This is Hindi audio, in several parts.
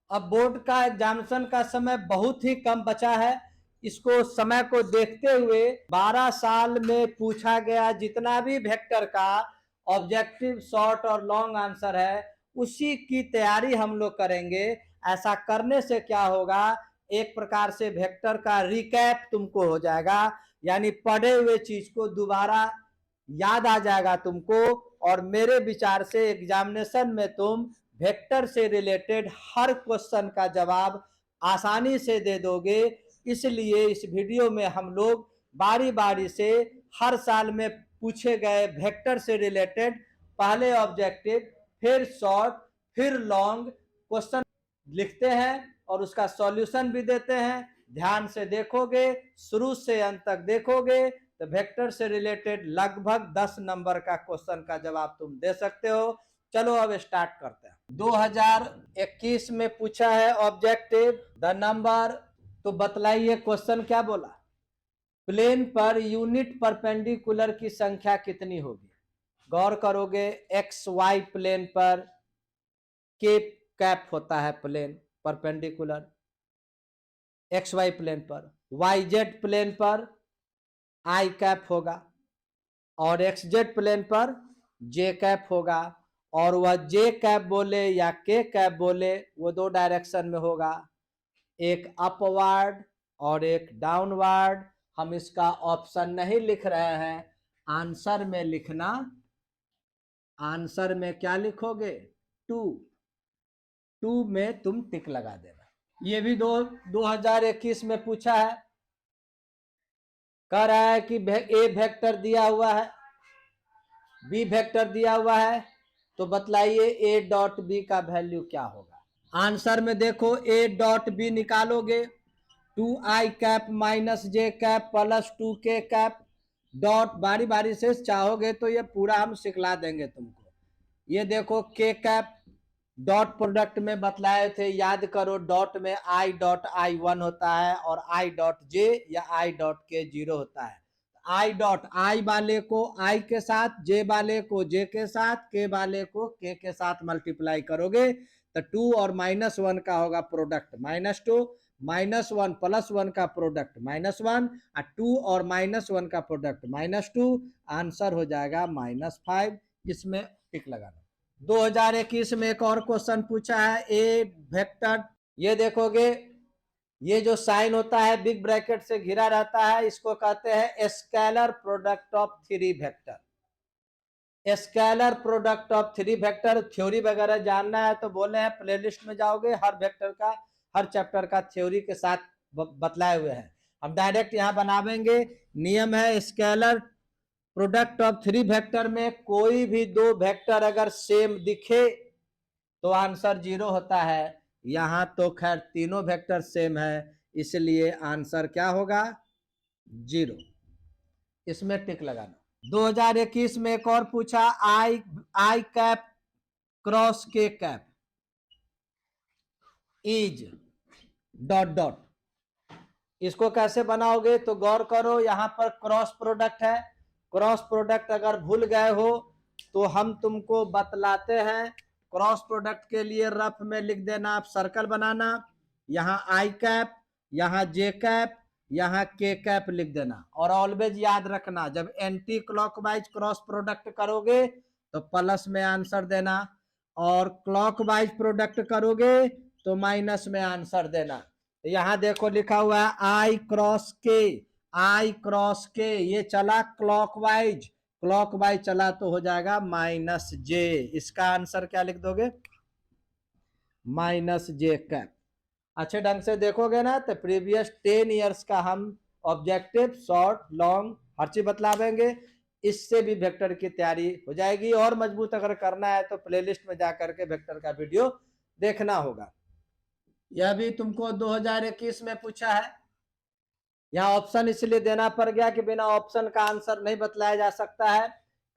अब बोर्ड का एग्जामिनेशन का समय बहुत ही कम बचा है। इसको समय को देखते हुए 12 साल में पूछा गया जितना भी वेक्टर का ऑब्जेक्टिव, शॉर्ट और लॉन्ग आंसर है, उसी की तैयारी हम लोग करेंगे। ऐसा करने से क्या होगा, एक प्रकार से वेक्टर का रिकैप तुमको हो जाएगा, यानी पढ़े हुए चीज को दोबारा याद आ जाएगा तुमको। और मेरे विचार से एग्जामिनेशन में तुम वेक्टर से रिलेटेड हर क्वेश्चन का जवाब आसानी से दे दोगे। इसलिए इस वीडियो में हम लोग बारी बारी से हर साल में पूछे गए वेक्टर से रिलेटेड पहले ऑब्जेक्टिव, फिर शॉर्ट, फिर लॉन्ग क्वेश्चन लिखते हैं और उसका सॉल्यूशन भी देते हैं। ध्यान से देखोगे, शुरू से अंत तक देखोगे तो वेक्टर से रिलेटेड लगभग 10 नंबर का क्वेश्चन का जवाब तुम दे सकते हो। चलो अब स्टार्ट करते हैं। 2021 में पूछा है ऑब्जेक्टिव द नंबर, तो बतलाइए क्वेश्चन क्या बोला। प्लेन पर यूनिट परपेंडिकुलर की संख्या कितनी होगी। गौर करोगे, एक्स वाई प्लेन पर के कैप होता है plane perpendicular, x y plane पर। वाई जेड प्लेन पर आई कैप होगा और एक्स जेड प्लेन पर जे कैप होगा। और वह जे कैप बोले या के कैप बोले, वो दो डायरेक्शन में होगा, एक अपवर्ड और एक डाउनवर्ड। हम इसका ऑप्शन नहीं लिख रहे हैं, आंसर में लिखना। आंसर में क्या लिखोगे, 2। 2 में तुम टिक लगा देना। ये भी 2021 में पूछा है। कह रहा है कि ए वेक्टर दिया हुआ है, बी वेक्टर दिया हुआ है, तो बतलाइए ए डॉट बी का वैल्यू क्या होगा। आंसर में देखो, ए डॉट बी निकालोगे 2i cap minus J cap plus 2k cap dot, बारी बारी से चाहोगे तो ये पूरा हम सिखला देंगे तुमको। ये देखो के कैप डॉट प्रोडक्ट में बतलाए थे, याद करो, डॉट में आई डॉट आई 1 होता है और आई डॉट जे या आई डॉट के 0 होता है। आई डॉट आई वाले को आई के साथ, जे वाले को जे के साथ, के वाले को के साथ मल्टीप्लाई करोगे तो 2 और -1 का होगा प्रोडक्ट -2, -1 प्लस 1 का प्रोडक्ट -1, और 2 और -1 का प्रोडक्ट -2। आंसर हो जाएगा -5। इसमें टिक लगाना। 2021 में एक और क्वेश्चन पूछा है, ए वेक्टर, ये देखोगे, ये जो साइन होता है बिग ब्रैकेट से घिरा रहता है, इसको कहते हैं scalar product of 3 vector. Scalar product of 3 vector theory वगैरह जानना है तो बोले हैं प्लेलिस्ट में जाओगे, हर वेक्टर का, हर चैप्टर का थ्योरी के साथ बतलाए हुए हैं। हम डायरेक्ट यहाँ बनावेंगे। नियम है, स्केलर प्रोडक्ट ऑफ 3 वेक्टर में कोई भी 2 वेक्टर अगर सेम दिखे तो आंसर 0 होता है। यहां तो खैर तीनों वेक्टर सेम है, इसलिए आंसर क्या होगा, 0। इसमें टिक लगाना। 2021 में एक और पूछा, आई कैप क्रॉस के कैप इज डॉट डॉट, इसको कैसे बनाओगे तो गौर करो, यहां पर क्रॉस प्रोडक्ट है। क्रॉस प्रोडक्ट अगर भूल गए हो तो हम तुमको बतलाते हैं। क्रॉस प्रोडक्ट के लिए रफ में लिख देना, आप सर्कल बनाना, यहाँ आई कैप, यहाँ जे कैप, यहाँ के कैप लिख देना। और ऑलवेज याद रखना, जब एंटी क्लॉकवाइज क्रॉस प्रोडक्ट करोगे तो प्लस में आंसर देना, और क्लॉकवाइज प्रोडक्ट करोगे तो माइनस में आंसर देना। यहाँ देखो लिखा हुआ है आई क्रॉस के, आई क्रॉस के, ये चला क्लॉकवाइज, क्लॉकवाइज चला तो हो जाएगा -j। इसका आंसर क्या लिख दोगे, -j कैप। अच्छे ढंग से देखोगे ना तो प्रीवियस 10 ईयर्स का हम ऑब्जेक्टिव, शॉर्ट, लॉन्ग हर चीज बतलावेंगे। इससे भी वेक्टर की तैयारी हो जाएगी। और मजबूत अगर करना है तो प्लेलिस्ट में जाकर के वेक्टर का वीडियो देखना होगा। यह भी तुमको 2021 में पूछा है। यहाँ ऑप्शन इसलिए देना पड़ गया कि बिना ऑप्शन का आंसर नहीं बतलाया जा सकता है।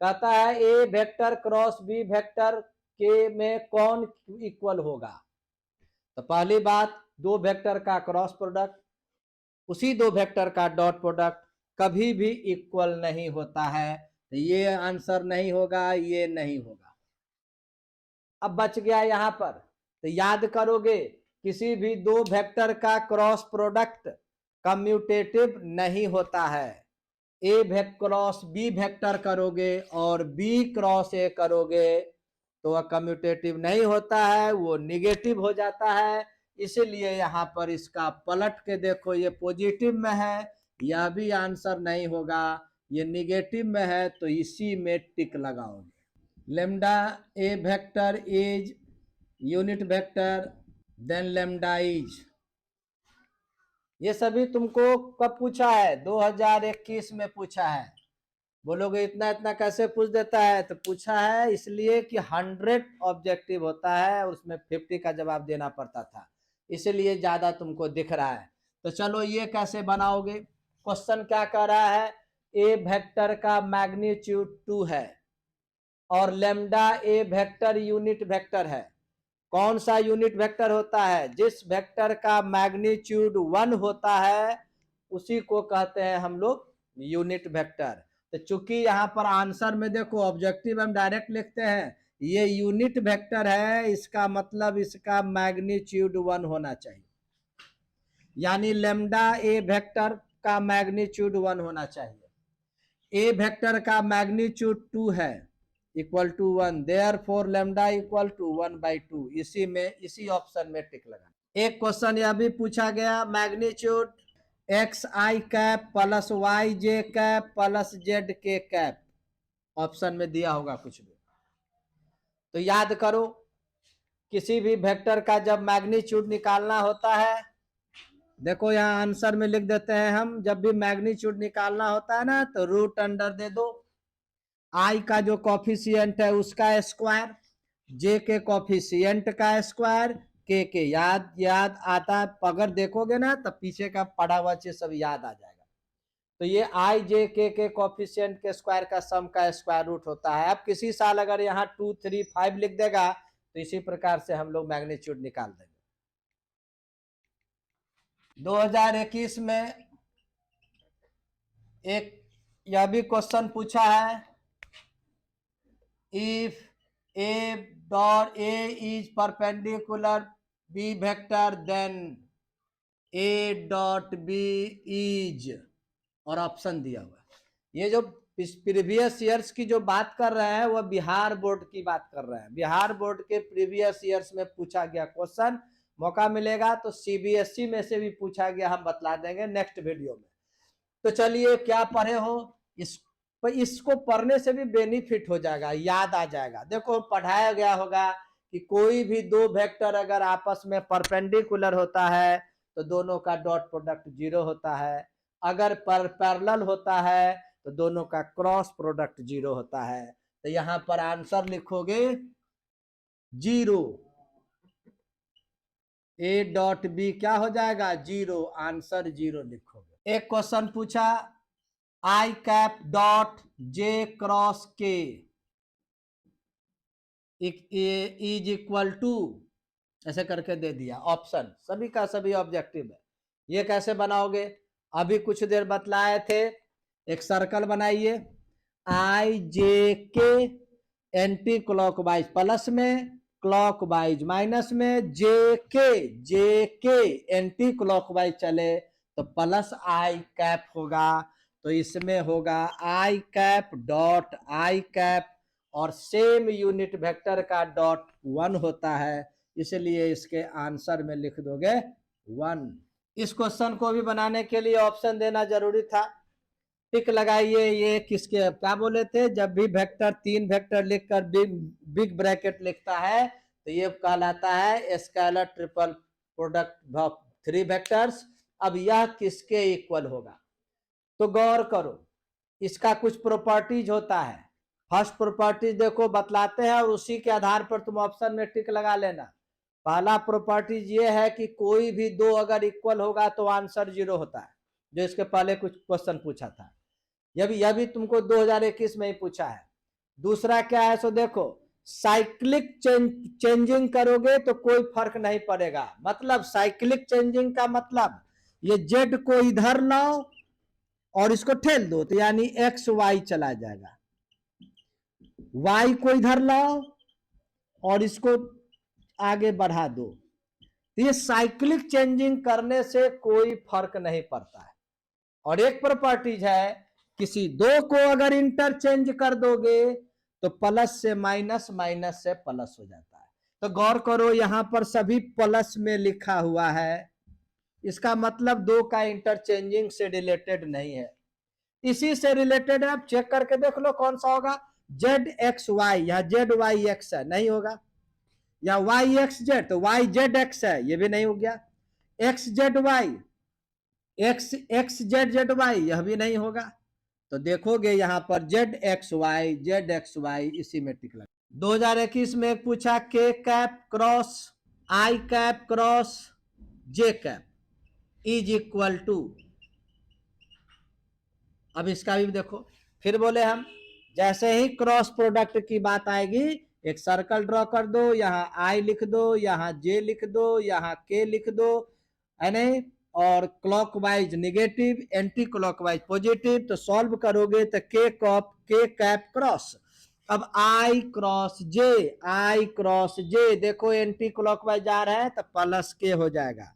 कहता है ए वेक्टर क्रॉस बी वेक्टर के में कौन इक्वल होगा। तो पहली बात, 2 वेक्टर का क्रॉस प्रोडक्ट, उसी 2 वेक्टर का डॉट प्रोडक्ट कभी भी इक्वल नहीं होता है, तो ये आंसर नहीं होगा, ये नहीं होगा। अब बच गया यहाँ पर, तो याद करोगे किसी भी दो वेक्टर का क्रॉस प्रोडक्ट कम्यूटेटिव नहीं होता है। ए क्रॉस बी वेक्टर करोगे और बी क्रॉस ए करोगे तो वह कम्यूटेटिव नहीं होता है, वो निगेटिव हो जाता है। इसीलिए यहाँ पर इसका पलट के देखो, ये पॉजिटिव में है, यह भी आंसर नहीं होगा, ये निगेटिव में है, तो इसी में टिक लगाओगे। Lambda a vector is unit vector then lambda is, ये सभी तुमको कब पूछा है? 2021 में पूछा है। बोलोगे इतना इतना कैसे पूछ देता है? तो पूछा है इसलिए कि 100 ऑब्जेक्टिव होता है, उसमें 50 का जवाब देना पड़ता था, इसलिए ज्यादा तुमको दिख रहा है। तो चलो ये कैसे बनाओगे? क्वेश्चन क्या कह रहा है? ए वेक्टर का मैग्नीट्यूड 2 है और lambda a vector unit vector है। कौन सा यूनिट वेक्टर होता है? जिस वेक्टर का मैग्नीट्यूड 1 होता है उसी को कहते हैं हम लोग यूनिट वेक्टर। तो चूंकि यहाँ पर आंसर में देखो ऑब्जेक्टिव हम डायरेक्ट लिखते हैं, ये यूनिट वेक्टर है, इसका मतलब इसका मैग्नीट्यूड 1 होना चाहिए, यानी लेमडा ए वेक्टर का मैग्नीट्यूड 1 होना चाहिए। ए वेक्टर का मैग्नीट्यूड 2 है equal to 1, therefore lambda equal to 1/2। इसी में, इसी ऑप्शन में टिक लगा। एक क्वेश्चन यह भी पूछा गया, मैग्नीट्यूड एक्स आई कैप प्लस वाई जे कैप प्लस जेड के कैप, ऑप्शन में दिया होगा कुछ भी, तो याद करो किसी भी वेक्टर का जब मैग्नीट्यूड निकालना होता है, देखो यहाँ आंसर में लिख देते हैं हम, जब भी मैग्नीट्यूड निकालना होता है ना तो रूट अंडर दे दो, आई का जो कॉफिशियंट है उसका स्क्वायर, जे के कॉफिशियंट का स्क्वायर, के याद याद आता, अगर देखोगे ना तो पीछे का पढ़ा हुआ चीज सब याद आ जाएगा। तो ये आई जे के कॉफिशियंट के स्क्वायर का सम का स्क्वायर रूट होता है। अब किसी साल अगर यहाँ 2, 3, 5 लिख देगा तो इसी प्रकार से हम लोग मैग्नीट्यूड निकाल देंगे। 2021 में एक यह भी क्वेश्चन पूछा है, if a is perpendicular b vector then a dot b is, और ऑप्शन दिया हुआ है। ये जो प्रीवियस ईयर्स की जो बात कर रहे हैं वह बिहार बोर्ड की बात कर रहे हैं। बिहार बोर्ड के प्रीवियस ईयर्स में पूछा गया क्वेश्चन, मौका मिलेगा तो सीबीएसई में से भी पूछा गया, हम बतला देंगे नेक्स्ट वीडियो में। तो चलिए, क्या पढ़े हो, इसको पढ़ने से भी बेनिफिट हो जाएगा, याद आ जाएगा। देखो पढ़ाया गया होगा कि कोई भी दो वेक्टर अगर आपस में परपेंडिकुलर होता है तो दोनों का डॉट प्रोडक्ट 0 होता है, अगर पैरेलल होता है तो दोनों का क्रॉस प्रोडक्ट 0 होता है। तो यहाँ पर आंसर लिखोगे 0, ए डॉट बी क्या हो जाएगा 0, आंसर 0 लिखोगे। एक क्वेश्चन पूछा, आई कैप डॉट जे क्रॉस के इज इक्वल टू, ऐसे करके दे दिया, ऑप्शन सभी का सभी ऑब्जेक्टिव है। ये कैसे बनाओगे? अभी कुछ देर बतलाए थे, एक सर्कल बनाइए, आई जे के एंटी क्लॉकवाइज प्लस में, क्लॉकवाइज माइनस में, जे के एंटी क्लॉकवाइज चले तो प्लस आई कैप होगा, तो इसमें होगा आई कैप डॉट आई कैप, और सेम यूनिट वेक्टर का डॉट 1 होता है, इसलिए इसके आंसर में लिख दोगे 1। इस क्वेश्चन को भी बनाने के लिए ऑप्शन देना जरूरी था। टिक लगाइए, ये किसके क्या बोले थे, जब भी वेक्टर 3 वेक्टर लिखकर बिग ब्रैकेट लिखता है तो ये कहलाता है scalar triple product of 3 vectors. अब यह किसके इक्वल होगा? तो गौर करो, इसका कुछ प्रॉपर्टीज होता है। फर्स्ट प्रॉपर्टीज देखो बतलाते हैं और उसी के आधार पर तुम ऑप्शन में टिक लगा लेना। पहला प्रॉपर्टीज ये है कि कोई भी दो अगर इक्वल होगा तो आंसर 0 होता है, जो इसके पहले कुछ क्वेश्चन पूछा था, यह भी तुमको 2021 में ही पूछा है। दूसरा क्या है सो देखो, साइक्लिक चेंजिंग करोगे तो कोई फर्क नहीं पड़ेगा। मतलब साइक्लिक चेंजिंग का मतलब ये जेड को इधर लाओ और इसको ठेल दो तो यानी एक्स वाई चला जाएगा, वाई को इधर लाओ और इसको आगे बढ़ा दो तो ये साइक्लिक चेंजिंग करने से कोई फर्क नहीं पड़ता है। और एक प्रॉपर्टीज है, किसी दो को अगर इंटरचेंज कर दोगे तो प्लस से माइनस, माइनस से प्लस हो जाता है। तो गौर करो यहां पर सभी प्लस में लिखा हुआ है, इसका मतलब दो का इंटरचेंजिंग से रिलेटेड नहीं है। इसी से रिलेटेड है, आप चेक करके देख लो कौन सा होगा। जेड एक्स वाई, या जेड वाई एक्स है, नहीं होगा। या वाई एक्स जेड, तो वाई जेड एक्स है, ये भी नहीं हो गया। X z y, x x z z y, यह भी नहीं होगा। तो देखोगे यहां पर जेड एक्स वाई इसी में टिक लगा। 2021 में पूछा k cap cross i cap cross j cap is equal to, अब इसका भी देखो, फिर बोले हम जैसे ही क्रॉस प्रोडक्ट की बात आएगी एक सर्कल ड्रॉ कर दो, यहाँ आई लिख दो, यहाँ जे लिख दो, यहाँ के लिख दो, है नहीं, और clockwise negative, anti clockwise positive. तो सॉल्व करोगे तो के कैप क्रॉस, अब आई क्रॉस जे, देखो एंटी क्लॉकवाइज जा रहा है तो प्लस के हो जाएगा।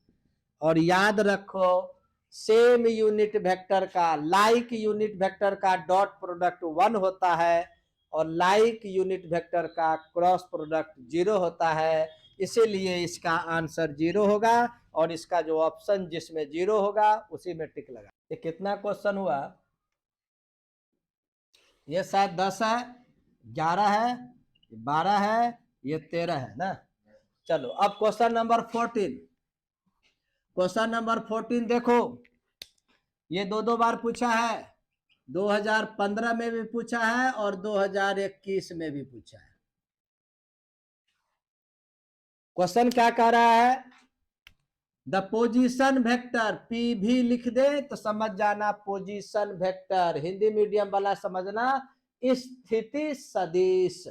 और याद रखो सेम यूनिट वेक्टर का, लाइक यूनिट वेक्टर का डॉट प्रोडक्ट 1 होता है और लाइक यूनिट वेक्टर का क्रॉस प्रोडक्ट 0 होता है, इसीलिए इसका आंसर 0 होगा। और इसका जो ऑप्शन जिसमें 0 होगा उसी में टिक लगा। ये कितना क्वेश्चन हुआ? ये शायद 10 है, 11 है, 12 है, ये 13 है ना। चलो अब क्वेश्चन नंबर 14। क्वेश्चन नंबर 14 देखो, ये दो बार पूछा है, 2015 में भी पूछा है और 2021 में भी पूछा है। क्वेश्चन क्या कह रहा है? द पोजीशन वेक्टर, पी भी लिख दे तो समझ जाना पोजीशन वेक्टर, हिंदी मीडियम वाला समझना स्थिति सदिश,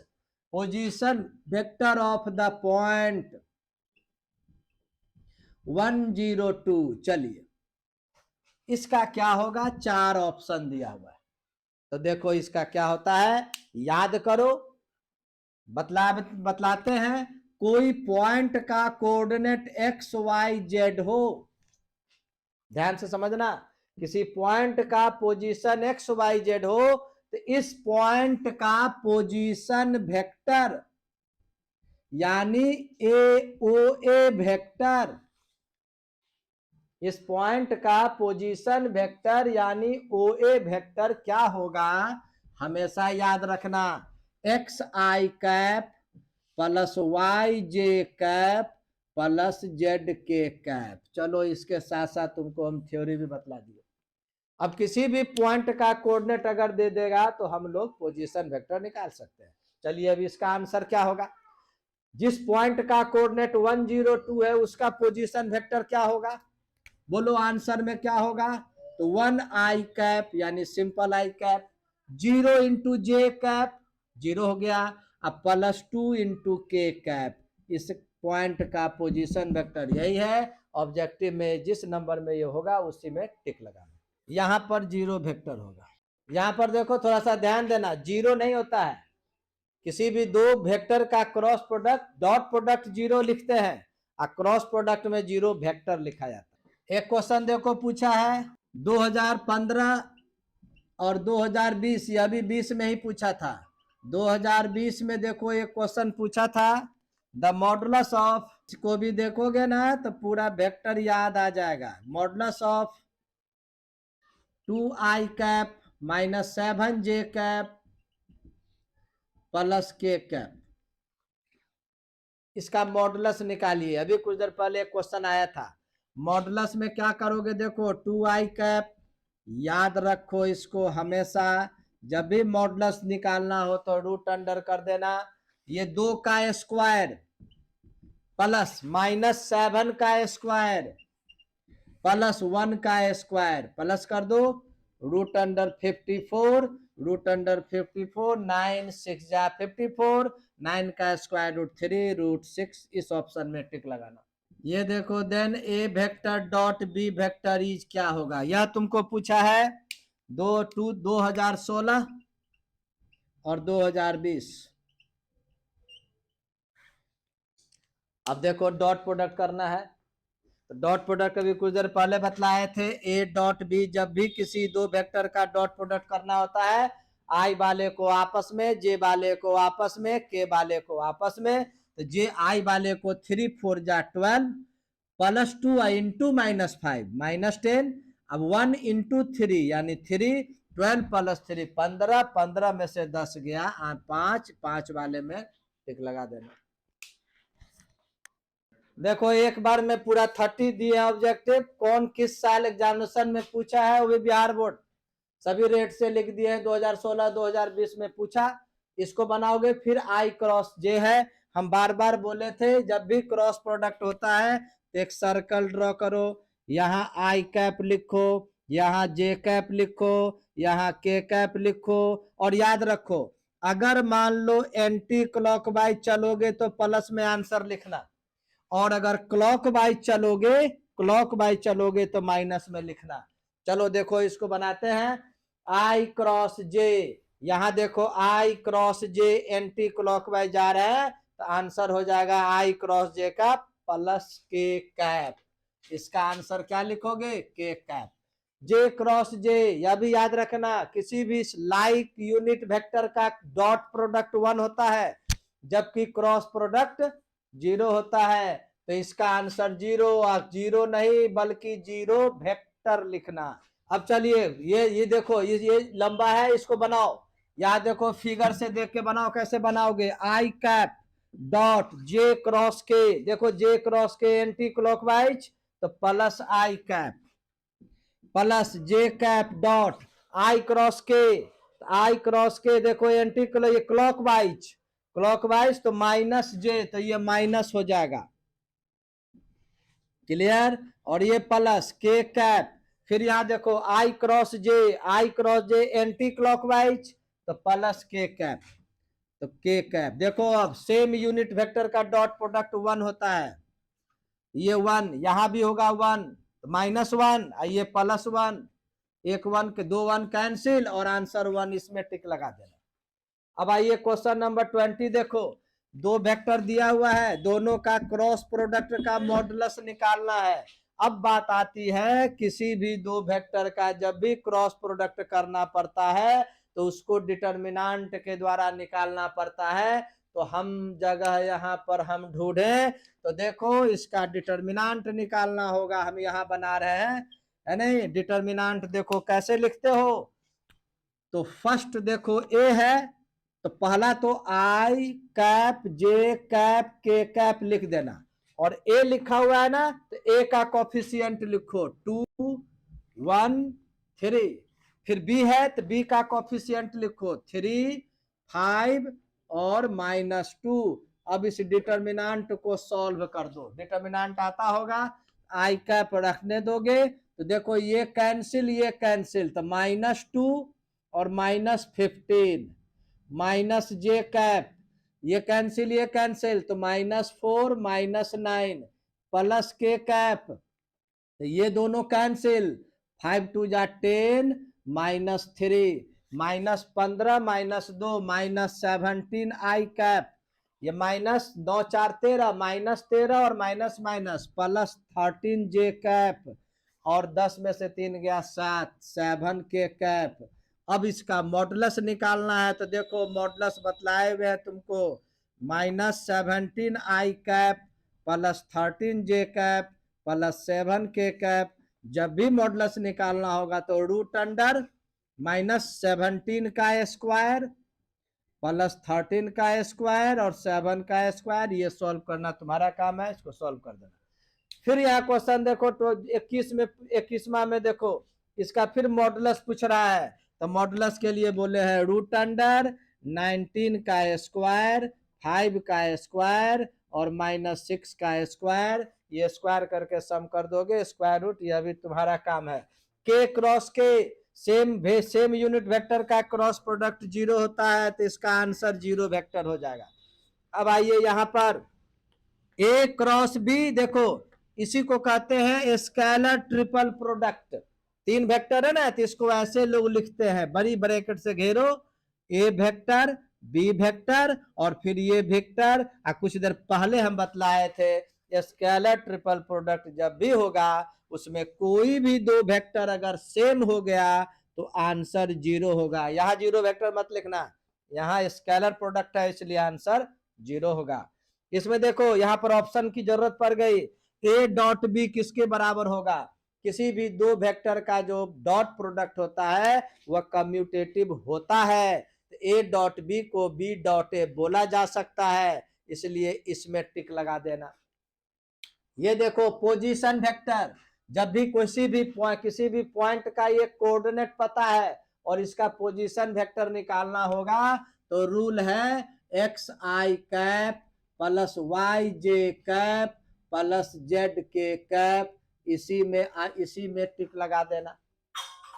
position vector of the point 102। चलिए इसका क्या होगा, 4 ऑप्शन दिया हुआ है। तो देखो इसका क्या होता है, याद करो, बतलाते हैं। कोई पॉइंट का कोऑर्डिनेट एक्स वाई जेड हो, ध्यान से समझना, किसी पॉइंट का पोजीशन एक्स वाई जेड हो तो इस पॉइंट का पोजीशन वेक्टर यानी ए ओ ए वेक्टर, इस पॉइंट का पोजीशन वेक्टर यानी ओ ए वेक्टर क्या होगा, हमेशा याद रखना, एक्स आई कैप प्लस वाई जे कैप प्लस जेड के कैप। चलो इसके साथ साथ तुमको हम थ्योरी भी बतला दिए। अब किसी भी पॉइंट का कोऑर्डिनेट अगर दे देगा तो हम लोग पोजीशन वेक्टर निकाल सकते हैं। चलिए अब इसका आंसर क्या होगा, जिस पॉइंट का कोऑर्डिनेट 102 है उसका पोजीशन वेक्टर क्या होगा, बोलो आंसर में क्या होगा। तो 1 आई कैप यानी simple I cap, 0 into J cap 0 हो गया, अब प्लस 2 इंटू के कैप, इस पॉइंट का पोजीशन वेक्टर यही है। ऑब्जेक्टिव में जिस नंबर में ये होगा उसी में टिक लगाना, यहां पर 0 वेक्टर होगा। यहां पर देखो थोड़ा सा ध्यान देना, 0 नहीं होता है, किसी भी दो वेक्टर का क्रॉस प्रोडक्ट डॉट प्रोडक्ट 0 लिखते हैं और क्रॉस प्रोडक्ट में 0 वेक्टर लिखा जाता है। एक क्वेश्चन देखो पूछा है 2015 और 2020, यह भी 20 में ही पूछा था। 2020 में देखो एक क्वेश्चन पूछा था, द मॉडुलस ऑफ, को भी देखोगे ना तो पूरा वेक्टर याद आ जाएगा। Modulus of 2 I cap minus 7 J cap plus K cap, इसका मॉडुलस निकालिए। अभी कुछ देर पहले एक क्वेश्चन आया था, मॉडुलस में क्या करोगे, देखो 2 आई कैप, याद रखो इसको हमेशा, जब भी मॉडुलस निकालना हो तो रूट अंडर कर देना। ये 2 का स्क्वायर प्लस माइनस 7 का स्क्वायर प्लस 1 का स्क्वायर प्लस कर दो, रूट अंडर 54, रूट अंडर 54, 9 6 जा 54, 9 का स्क्वायर रूट 3 रूट 6, इस ऑप्शन में टिक लगाना। ये देखो then a vector dot B vector is क्या होगा, यह तुमको पूछा है 2016 और 2020। अब देखो डॉट प्रोडक्ट करना है, तो डॉट प्रोडक्ट अभी कुछ देर पहले बतलाए थे, ए डॉट बी, जब भी किसी दो वेक्टर का डॉट प्रोडक्ट करना होता है, आई वाले को आपस में, जे वाले को आपस में, के वाले को आपस में, तो जे आई वाले को 3 4 जा 12 प्लस 2 इंटू -5 -10, अब 1 इंटू 3 यानी 3, 12 प्लस 3 15, 15 में से 10 गया 5, 5 वाले में टिक लगा देना। देखो एक बार में पूरा 30 दिए ऑब्जेक्टिव, कौन किस साल एग्जामिनेशन में पूछा है, वो भी बिहार बोर्ड, सभी रेट से लिख दिए हैं, 2016 2020 में पूछा। इसको बनाओगे, फिर आई क्रॉस जे है, हम बार बार बोले थे जब भी क्रॉस प्रोडक्ट होता है तो एक सर्कल ड्रॉ करो, यहाँ आई कैप लिखो, यहाँ जे कैप लिखो, यहाँ के कैप लिखो, और याद रखो अगर मान लो एंटी क्लॉकवाइज चलोगे तो प्लस में आंसर लिखना, और अगर क्लॉकवाइज चलोगे तो माइनस में लिखना। चलो देखो इसको बनाते हैं, आई क्रॉस जे, यहां देखो आई क्रॉस जे एंटी क्लॉकवाइज जा रहे हैं, तो आंसर हो जाएगा आई क्रॉस जे का प्लस के कैप। इसका आंसर क्या लिखोगे, के कैप। जे क्रॉस जे, यह भी याद रखना किसी भी लाइक यूनिट वेक्टर का डॉट प्रोडक्ट 1 होता है, जबकि क्रॉस प्रोडक्ट 0 होता है, तो इसका आंसर 0, और 0 नहीं बल्कि 0 वेक्टर लिखना। अब चलिए ये देखो ये लंबा है, इसको बनाओ, यहाँ देखो फिगर से देख के बनाओ, कैसे बनाओगे, आई कैप डॉट जे क्रॉस के, देखो जे क्रॉस के एंटी क्लॉकवाइज तो plus I cap, plus J cap dot I cross के, आई क्रॉस के देखो एंटी क्लॉकवाइज तो माइनस जे, तो ये माइनस हो जाएगा, क्लियर, और ये प्लस के कैप, फिर यहां देखो आई क्रॉस जे एंटी क्लॉकवाइज तो प्लस के कैप, तो के कैप। देखो अब सेम यूनिट वेक्टर का डॉट प्रोडक्ट 1 होता है, ये 1 यहां भी होगा 1, तो -1, ये +1, एक 1 के 2 1 कैंसिल, और आंसर 1 इसमें टिक लगा देना। अब आइए क्वेश्चन नंबर 20 देखो, दो वेक्टर दिया हुआ है, दोनों का क्रॉस प्रोडक्ट का मॉडुलस निकालना है। अब बात आती है किसी भी दो वेक्टर का जब भी क्रॉस प्रोडक्ट करना पड़ता है तो उसको डिटर्मिनेंट के द्वारा निकालना पड़ता है, तो हम जगह यहाँ पर हम ढूंढें, तो देखो इसका डिटर्मिनेंट निकालना होगा, हम यहाँ बना रहे हैं, है नहीं, डिटर्मिनेंट देखो कैसे लिखते हो, तो फर्स्ट देखो ए है, तो पहला तो आई कैप जे कैप के कैप लिख देना, और ए लिखा हुआ है ना, तो ए का कोफिशिएंट लिखो 2 1 3, फिर बी है तो बी का कोफिशिएंट लिखो 3 5 और -2। अब इस डिटर्मिनेंट को सॉल्व कर दो, डिटर्मिनेंट आता होगा, आई कैप रखने दोगे तो देखो ये कैंसिल तो -2 और -15, माइनस जे कैप, ये कैंसिल तो -4 -9, प्लस के कैप, तो ये दोनों कैंसिल, 5 2 जा 10, -3, -15 -2 -17 आई कैप, ये -9 4 13, -13 और माइनस +13 जे कैप, और 10 में से 3 गया 7 के कैप। अब इसका मॉडुलस निकालना है, तो देखो मॉडुलस बतलाए हुए हैं तुमको, -17 आई कैप +13 जे कैप +7 के कैप। जब भी मॉडुलस निकालना होगा तो रूट अंडर -17 का स्क्वायर +13 का स्क्वायर और 7 का स्क्वायर, ये सॉल्व करना तुम्हारा काम है, इसको सॉल्व कर देना। फिर यहाँ क्वेश्चन देखो तो 21वां में देखो इसका फिर मॉडुलस पूछ रहा है, तो मॉडुलस के लिए बोले हैं रूट अंडर 19 का स्क्वायर 5 का स्क्वायर और -6 का स्क्वायर, ये स्क्वायर करके सम कर दोगे स्क्वायर रूट, यह भी तुम्हारा काम है। के क्रॉस के सेम यूनिट वेक्टर का क्रॉस प्रोडक्ट 0 होता है, तो इसका आंसर 0 वेक्टर हो जाएगा। अब आइए यहाँ पर ए क्रॉस बी, देखो इसी को कहते हैं स्केलर ट्रिपल प्रोडक्ट, 3 वेक्टर है ना, तो इसको ऐसे लोग लिखते हैं, बड़ी ब्रैकेट से घेरो, ए वेक्टर बी वेक्टर और फिर ये वेक्टर, कुछ देर पहले हम बतलाए थे स्केलर ट्रिपल प्रोडक्ट जब भी होगा उसमें कोई भी दो वेक्टर अगर सेम हो गया तो आंसर जीरो होगा। यहाँ जीरो वेक्टर मत लिखना, यहाँ स्केलर प्रोडक्ट है इसलिए आंसर जीरो होगा। इसमें देखो यहाँ पर ऑप्शन की जरूरत पड़ गई, ए डॉट बी किसके बराबर होगा? किसी भी दो वेक्टर का जो डॉट प्रोडक्ट होता है वह कम्यूटेटिव होता है। ए डॉट बी को बी डॉट ए बोला जा सकता है, इसलिए इसमें टिक लगा देना। ये देखो पोजीशन वेक्टर, जब भी किसी भी पॉइंट का ये कोऑर्डिनेट पता है और इसका पोजीशन वेक्टर निकालना होगा तो रूल है एक्स आई कैप प्लस वाई जे कैप प्लस जेड के कैप, इसी में टिक लगा देना।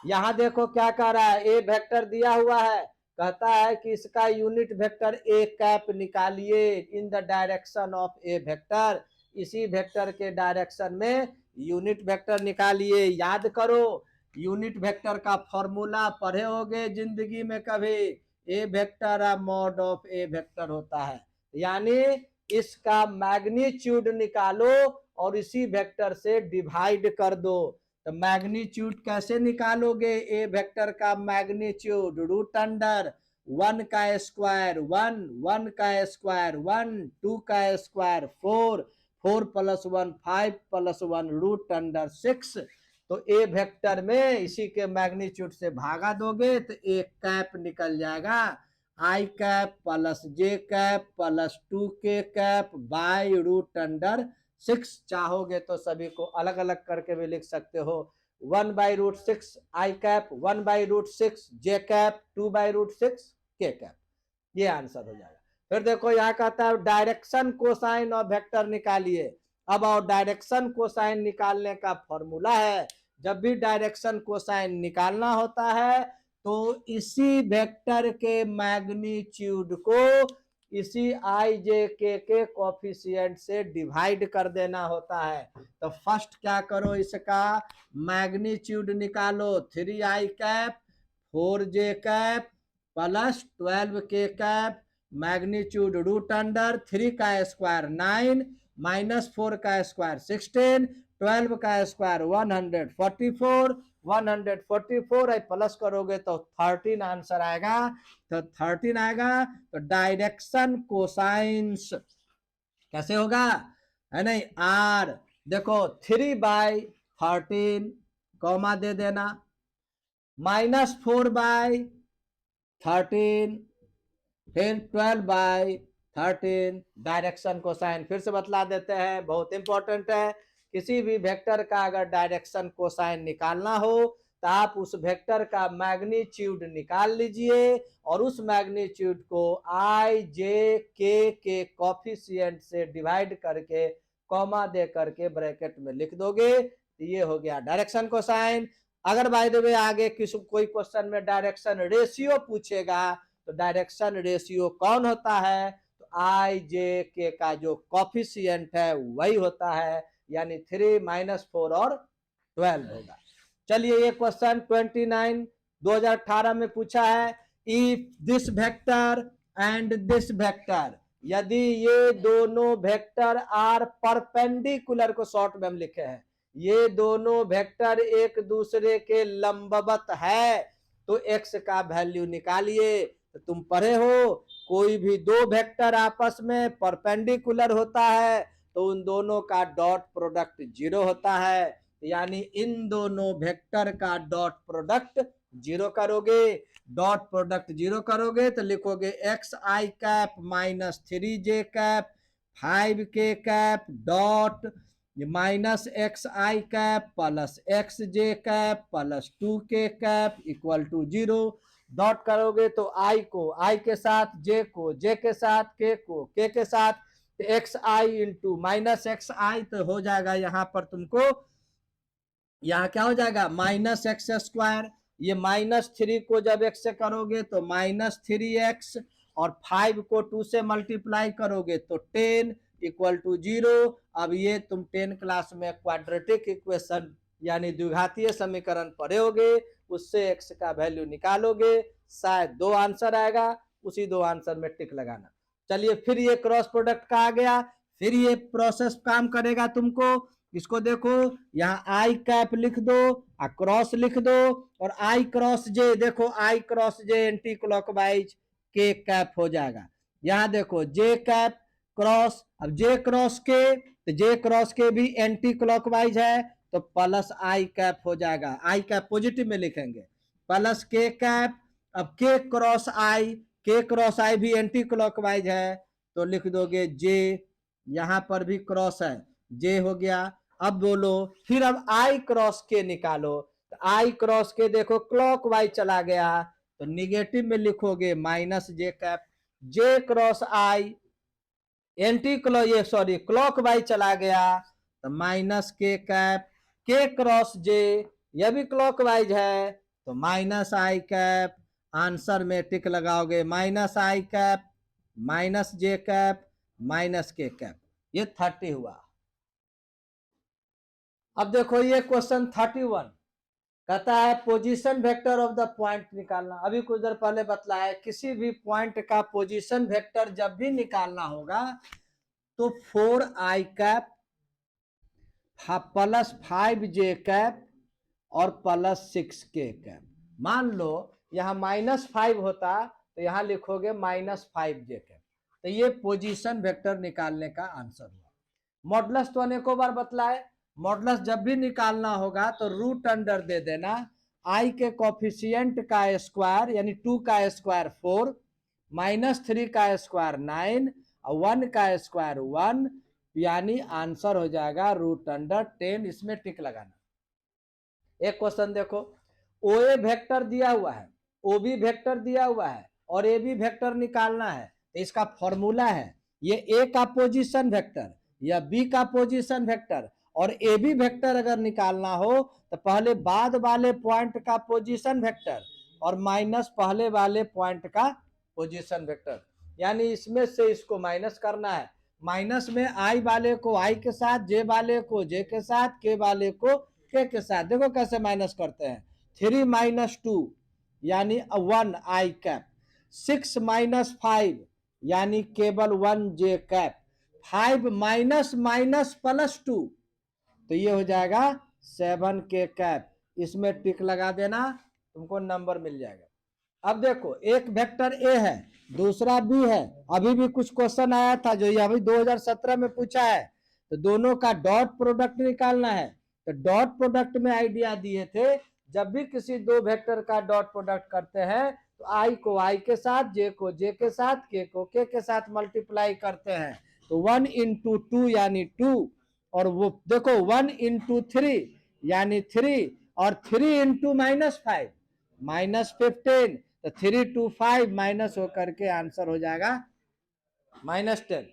यहां देखो क्या कह रहा है, ए वेक्टर दिया हुआ है, कहता है कि इसका यूनिट वेक्टर ए कैप निकालिए in the direction of A vector, इसी वेक्टर के डायरेक्शन में यूनिट वेक्टर निकालिए। याद करो यूनिट वेक्टर का फॉर्मूला पढ़े होगे जिंदगी में कभी, a vector mod of A vector होता है, यानी इसका मैग्नीट्यूड निकालो और इसी वेक्टर से डिवाइड कर दो। तो मैग्नीट्यूड कैसे निकालोगे? ए वेक्टर का मैग्नीट्यूड रूट अंडर 1 का स्क्वायर 1, 1 का स्क्वायर 1, 2 का square 4, 4 plus 1 5 plus 1 root under 6। तो ए वेक्टर में इसी के मैग्नीट्यूड से भागा दोगे तो ए कैप निकल जाएगा, आई कैप प्लस जे कैप प्लस 2 के कैप बाई रूट अंडर 6। चाहोगे तो सभी को अलग अलग करके भी लिख सकते हो, 1 by root 6 i cap, 1 by root 6 j cap, 2 by root 6 k cap, ये आंसर हो जाएगा। फिर देखो यहाँ कहता है डायरेक्शन कोसाइन ऑफ वेक्टर निकालिए। अब और डायरेक्शन कोसाइन निकालने का फॉर्मूला है, जब भी डायरेक्शन कोसाइन निकालना होता है तो इसी वेक्टर के मैग्नीट्यूड को इसी आई जे के कोफिशिएंट से डिवाइड कर देना होता है। तो फर्स्ट क्या करो, इसका मैग्नीट्यूड निकालो, 3 आई कैप 4 जे कैप प्लस 12 के कैप, मैग्नीट्यूड रूट अंडर 3 का स्क्वायर 9 माइनस 4 का स्क्वायर 16, 12 का स्क्वायर 144, 144 प्लस करोगे तो 13 आंसर आएगा। तो 13 आएगा। तो डायरेक्शन कोसाइंस कैसे होगा, है नहीं, आर देखो 3/13 कॉमा दे देना, माइनस 4/13 फिर 12/13 डायरेक्शन कोसाइन। फिर से बतला देते हैं, बहुत इंपॉर्टेंट है, किसी भी वेक्टर का अगर डायरेक्शन कोसाइन निकालना हो तो आप उस वेक्टर का मैग्नीट्यूड निकाल लीजिए और उस मैग्नीट्यूड को आई जे के कोफिशिएंट से डिवाइड करके कॉमा दे करके ब्रैकेट में लिख दोगे तो ये हो गया डायरेक्शन कोसाइन। अगर बाय द वे आगे कोई क्वेश्चन में डायरेक्शन रेशियो पूछेगा तो डायरेक्शन रेशियो कौन होता है, तो आई जे के का जो कोफिशिएंट है वही होता है, यानी 3 - 4 और 12 होगा। चलिए ये क्वेश्चन 29 2018 में पूछा है, if this vector and this vector, यदि ये दोनों वेक्टर आर परपेंडिकुलर, को शॉर्ट में हम लिखे हैं, ये दोनों वेक्टर एक दूसरे के लंबवत है तो एक्स का वैल्यू निकालिए। तो तुम पढ़े हो कोई भी दो वेक्टर आपस में परपेंडिकुलर होता है तो उन दोनों का डॉट प्रोडक्ट 0 होता है, यानी इन दोनों वेक्टर का डॉट प्रोडक्ट 0 करोगे। डॉट प्रोडक्ट 0 करोगे तो लिखोगे एक्स आई कैप माइनस 3 जे कैप 5 के कैप डॉट माइनस एक्स आई कैप प्लस एक्स जे कैप प्लस 2 के कैप इक्वल टू 0। डॉट करोगे तो आई को आई के साथ, जे को जे के साथ, के को के के साथ, तो एक्स आई इंटू माइनस एक्स आई, तो हो जाएगा यहाँ पर तुमको, यहाँ क्या हो जाएगा माइनस एक्स स्क्वायर, ये -3 को जब x से करोगे तो -3x और 5 को 2 से मल्टीप्लाई करोगे तो 10 इक्वल टू 0। अब ये तुम 10 क्लास में क्वाड्रेटिक इक्वेशन यानी द्विघातीय समीकरण पढ़े होगे, उससे x का वैल्यू निकालोगे, शायद 2 आंसर आएगा, उसी 2 आंसर में टिक लगाना। चलिए फिर ये क्रॉस प्रोडक्ट का आ गया, फिर ये प्रोसेस काम करेगा तुमको। इसको देखो, यहाँ आई कैप लिख दो, क्रॉस लिख दो, और आई क्रॉस जे, देखो आई क्रॉस जे एंटी क्लॉकवाइज के कैप हो जाएगा। यहाँ देखो जे कैप क्रॉस, अब जे क्रॉस के, तो जे क्रॉस के भी एंटी क्लॉकवाइज है, तो प्लस आई कैप हो जाएगा। आई कैप पॉजिटिव में लिखेंगे, प्लस के कैप। अब के क्रॉस आई भी एंटी क्लॉकवाइज है, तो लिख दोगे जे, यहां पर भी क्रॉस है, जे हो गया। अब बोलो, फिर अब आई क्रॉस के निकालो, तो आई क्रॉस के देखो क्लॉकवाइज चला गया, तो निगेटिव में लिखोगे माइनस जे कैप। जे क्रॉस आई एंटी क्लॉकवाइज चला गया, तो माइनस के कैप। के क्रॉस जे, यह भी क्लॉकवाइज है, तो माइनस आई कैप। आंसर में टिक लगाओगे, माइनस आई cap, minus J cap, minus के कैप। ये 30 हुआ। अब देखो ये क्वेश्चन 31 कहता है position vector of the point निकालना। अभी कुछ देर पहले बतलाया, किसी भी पॉइंट का पोजीशन वेक्टर जब भी निकालना होगा तो 4i cap plus 5j cap और प्लस 6k कैप। मान लो यहां -5 होता तो यहां लिखोगे -5j कैप। तो ये पोजीशन वेक्टर निकालने का आंसर हुआ। मॉडुलस तो अनेकों बार बतलाए, मॉडुलस जब भी निकालना होगा तो रूट अंडर दे देना, आई के कॉफिशियंट का स्क्वायर यानी 2 का स्क्वायर 4, -3 का स्क्वायर 9 और 1 का स्क्वायर 1, यानी आंसर हो जाएगा रूट अंडर 10। इसमें टिक लगाना। एक क्वेश्चन देखो, ओ ए वेक्टर दिया हुआ है, ओ बी वेक्टर दिया हुआ है और ए बी वेक्टर निकालना है। तो इसका फॉर्मूला है, ये ए का पोजीशन वेक्टर या बी का पोजीशन वेक्टर और ए बी वेक्टर अगर निकालना हो तो पहले बाद वाले पॉइंट का पोजीशन वेक्टर और माइनस पहले वाले पॉइंट का पोजीशन वेक्टर, यानी इसमें से इसको माइनस करना है। माइनस में आई वाले को आई के साथ, जे वाले को जे के साथ, के वाले को के साथ। देखो कैसे माइनस करते हैं, 3 - 2 यानी 1 आई कैप, 6 - 5 यानी केवल 1 जे कैप, 5 -2 तो ये हो जाएगा 7 के कैप। इसमें टिक लगा देना, तुमको नंबर मिल जाएगा। अब देखो एक वेक्टर ए है, दूसरा बी है। अभी भी कुछ क्वेश्चन आया था जो ये अभी 2017 में पूछा है, तो दोनों का डॉट प्रोडक्ट निकालना है। तो डॉट प्रोडक्ट में आइडिया दिए थे, जब भी किसी दो वेक्टर का डॉट प्रोडक्ट करते हैं तो आई को आई के साथ, जे को जे के साथ, के को के साथ मल्टीप्लाई करते हैं। तो 1 × 2 यानी 2, और वो देखो 1 × 3 यानी 3, और 3 × -5 -15, तो 3 2 5 माइनस होकर के आंसर हो जाएगा -10।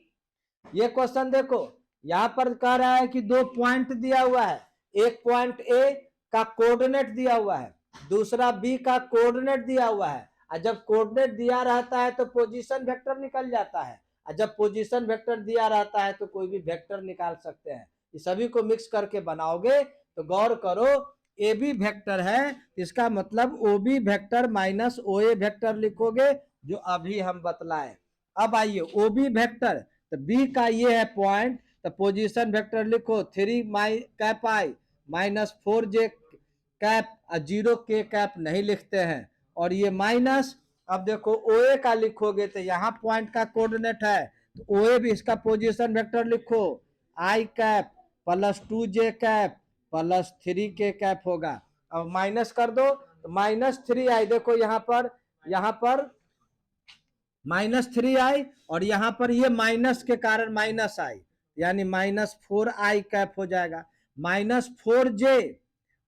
ये क्वेश्चन देखो, यहां पर कह रहा है कि दो पॉइंट दिया हुआ है, एक पॉइंट ए का कोऑर्डिनेट दिया हुआ है, दूसरा बी का कोऑर्डिनेट दिया हुआ है। और जब कोऑर्डिनेट दिया रहता है तो पोजीशन वेक्टर निकल जाता है, और जब पोजीशन वेक्टर दिया रहता है तो कोई भी वेक्टर निकाल सकते हैं। ये सभी को मिक्स करके बनाओगे तो गौर करो, ए बी वेक्टर है, इसका मतलब ओ B vector minus O A vector लिखोगे, जो अभी हम बतलाए। अब आइए ओ बी वेक्टर, तो बी का ये है पॉइंट, तो पोजीशन वेक्टर लिखो 3 कैप आई -4j कैप, 0 के कैप नहीं लिखते हैं, और ये माइनस। अब देखो ओ ए का लिखोगे तो यहाँ पॉइंट का कोऑर्डिनेट है, तो ओ ए भी इसका पोजीशन वेक्टर लिखो, आई कैप +2j कैप +3 के कैप होगा। अब माइनस कर दो तो -3i, देखो यहाँ पर -3i, और यहाँ पर ये माइनस के कारण माइनस आई, यानी -4i कैप हो जाएगा। -4j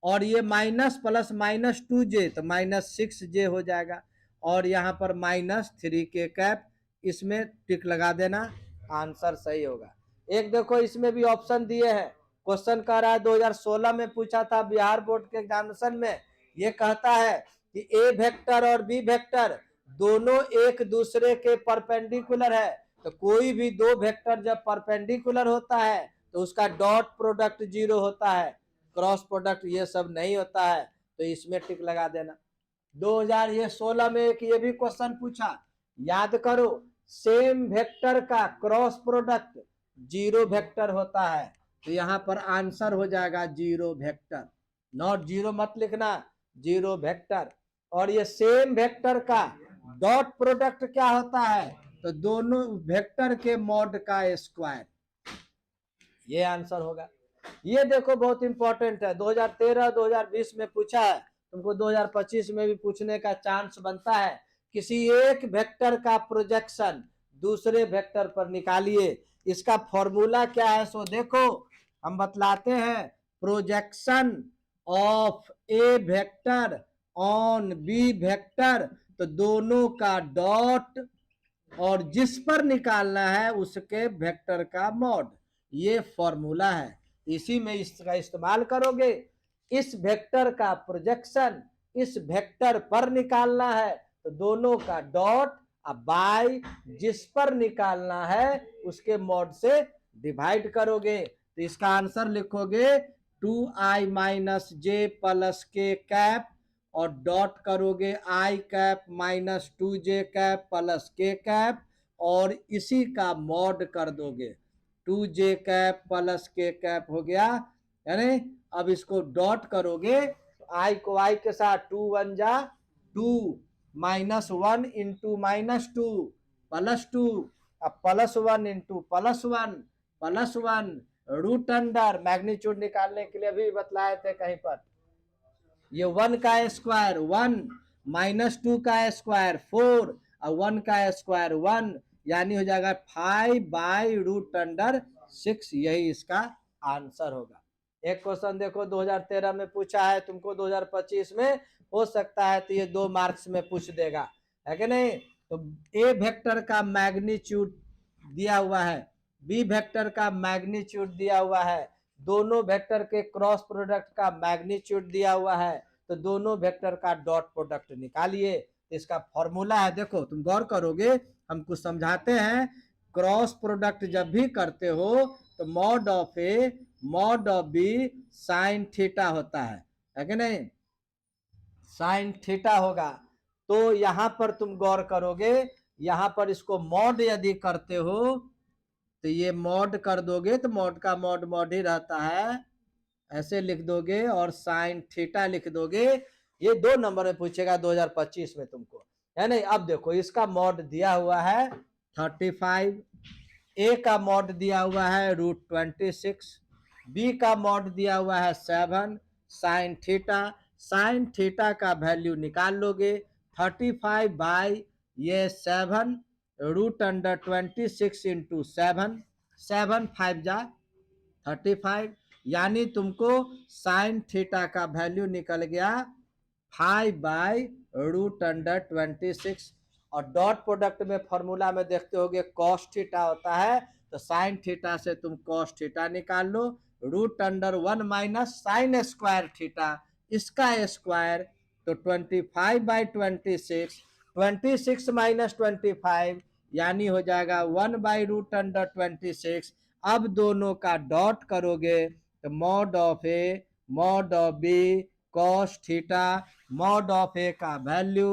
और ये माइनस प्लस -2j तो -6j हो जाएगा, और यहाँ पर -3 के कैप। इसमें टिक लगा देना, आंसर सही होगा। एक देखो इसमें भी ऑप्शन दिए हैं, क्वेश्चन कह रहा है 2016 में पूछा था बिहार बोर्ड के एग्जामिनेशन में। ये कहता है कि ए वेक्टर और बी वेक्टर दोनों एक दूसरे के परपेंडिकुलर है, तो कोई भी दो वेक्टर जब परपेंडिकुलर होता है तो उसका डॉट प्रोडक्ट 0 होता है, क्रॉस प्रोडक्ट ये सब नहीं होता है, तो इसमें टिक लगा देना। 2016 में एक ये भी क्वेश्चन पूछा, याद करो, सेम वेक्टर का क्रॉस प्रोडक्ट जीरो वेक्टर होता है, तो यहाँ पर आंसर हो जाएगा जीरो वेक्टर, नॉट जीरो मत लिखना, जीरो वेक्टर। और ये सेम वेक्टर का डॉट प्रोडक्ट क्या होता है, तो दोनों वेक्टर के मॉड का स्क्वायर, ये आंसर होगा। ये देखो बहुत इंपॉर्टेंट है, 2013 2020 में पूछा है, तुमको 2025 में भी पूछने का चांस बनता है। किसी एक वेक्टर का प्रोजेक्शन दूसरे वेक्टर पर निकालिए, इसका फॉर्मूला क्या है सो देखो, हम बतलाते हैं। Projection of A vector on b vector, तो दोनों का डॉट और जिस पर निकालना है उसके वेक्टर का मॉड, ये फॉर्मूला है, इसी में इसका इस्तेमाल करोगे। इस वेक्टर का प्रोजेक्शन इस वेक्टर पर निकालना है, तो दोनों का डॉट बाय जिस पर निकालना है उसके मॉड से डिवाइड करोगे, तो इसका आंसर लिखोगे 2i minus J plus K cap और डॉट करोगे I cap minus 2j cap plus K cap और इसी का मॉड कर दोगे, 2j cap plus K cap हो गया। यानी अब इसको डॉट करोगे, आई को आई के साथ 2 1 जा 2 माइनस 1 इंटू माइनस 2 प्लस 2, अब plus 1 into plus 1 root under, magnitude निकालने के लिए भी बतलाए थे कहीं पर, ये 1 का स्क्वायर 1 माइनस 2 का स्क्वायर 4 और 1 का स्क्वायर 1, यानी हो जाएगा 5 बाई रूट अंडर 6, यही इसका आंसर होगा। एक क्वेश्चन देखो 2013 में पूछा है, तुमको 2025 में हो सकता है तो ये 2 मार्क्स में पूछ देगा, है कि नहीं। तो ए वेक्टर का मैग्नीट्यूड दिया हुआ है, बी वेक्टर का मैग्नीट्यूड दिया हुआ है, दोनों वेक्टर के क्रॉस प्रोडक्ट का मैग्नीट्यूड दिया हुआ है, तो दोनों वेक्टर का डॉट प्रोडक्ट निकालिए, तो इसका फॉर्मूला है। देखो तुम गौर करोगे, हम कुछ समझाते हैं। क्रॉस प्रोडक्ट जब भी करते हो तो mod of A mod of B sine theta होता है कि नहीं, साइन थीटा होगा। तो यहां पर तुम गौर करोगे, यहां पर इसको मॉड यदि करते हो तो ये मॉड कर दोगे तो मॉड का मॉड मॉड ही रहता है, ऐसे लिख दोगे और साइन थीटा लिख दोगे। ये 2 नंबर में पूछेगा 2025 में तुमको, है नहीं। अब देखो इसका मॉड दिया हुआ है 35, ए का मॉड दिया हुआ है √26, बी का मॉड दिया हुआ है 7 साइन थीटा का वैल्यू निकाल लोगे, 35 बाई ये 7 रूट अंडर 26 इंटू 7, 7 5 जा 35, यानी तुमको साइन थीटा का वैल्यू निकल गया 5 बाई रूट अंडर 26। और डॉट प्रोडक्ट में फॉर्मूला में देखते होगे कॉस थीटा होता है, तो साइन थीटा से तुम कॉस थीटा निकाल लो, root under 1 minus sine square theta, इसका स्क्वायर, तो 25 बाई 26, 26 माइनस 25 यानी हो जाएगा 1 बाई रूट अंडर 26। अब दोनों का डॉट करोगे तो mod of A mod of B cos theta, mod of ए का वैल्यू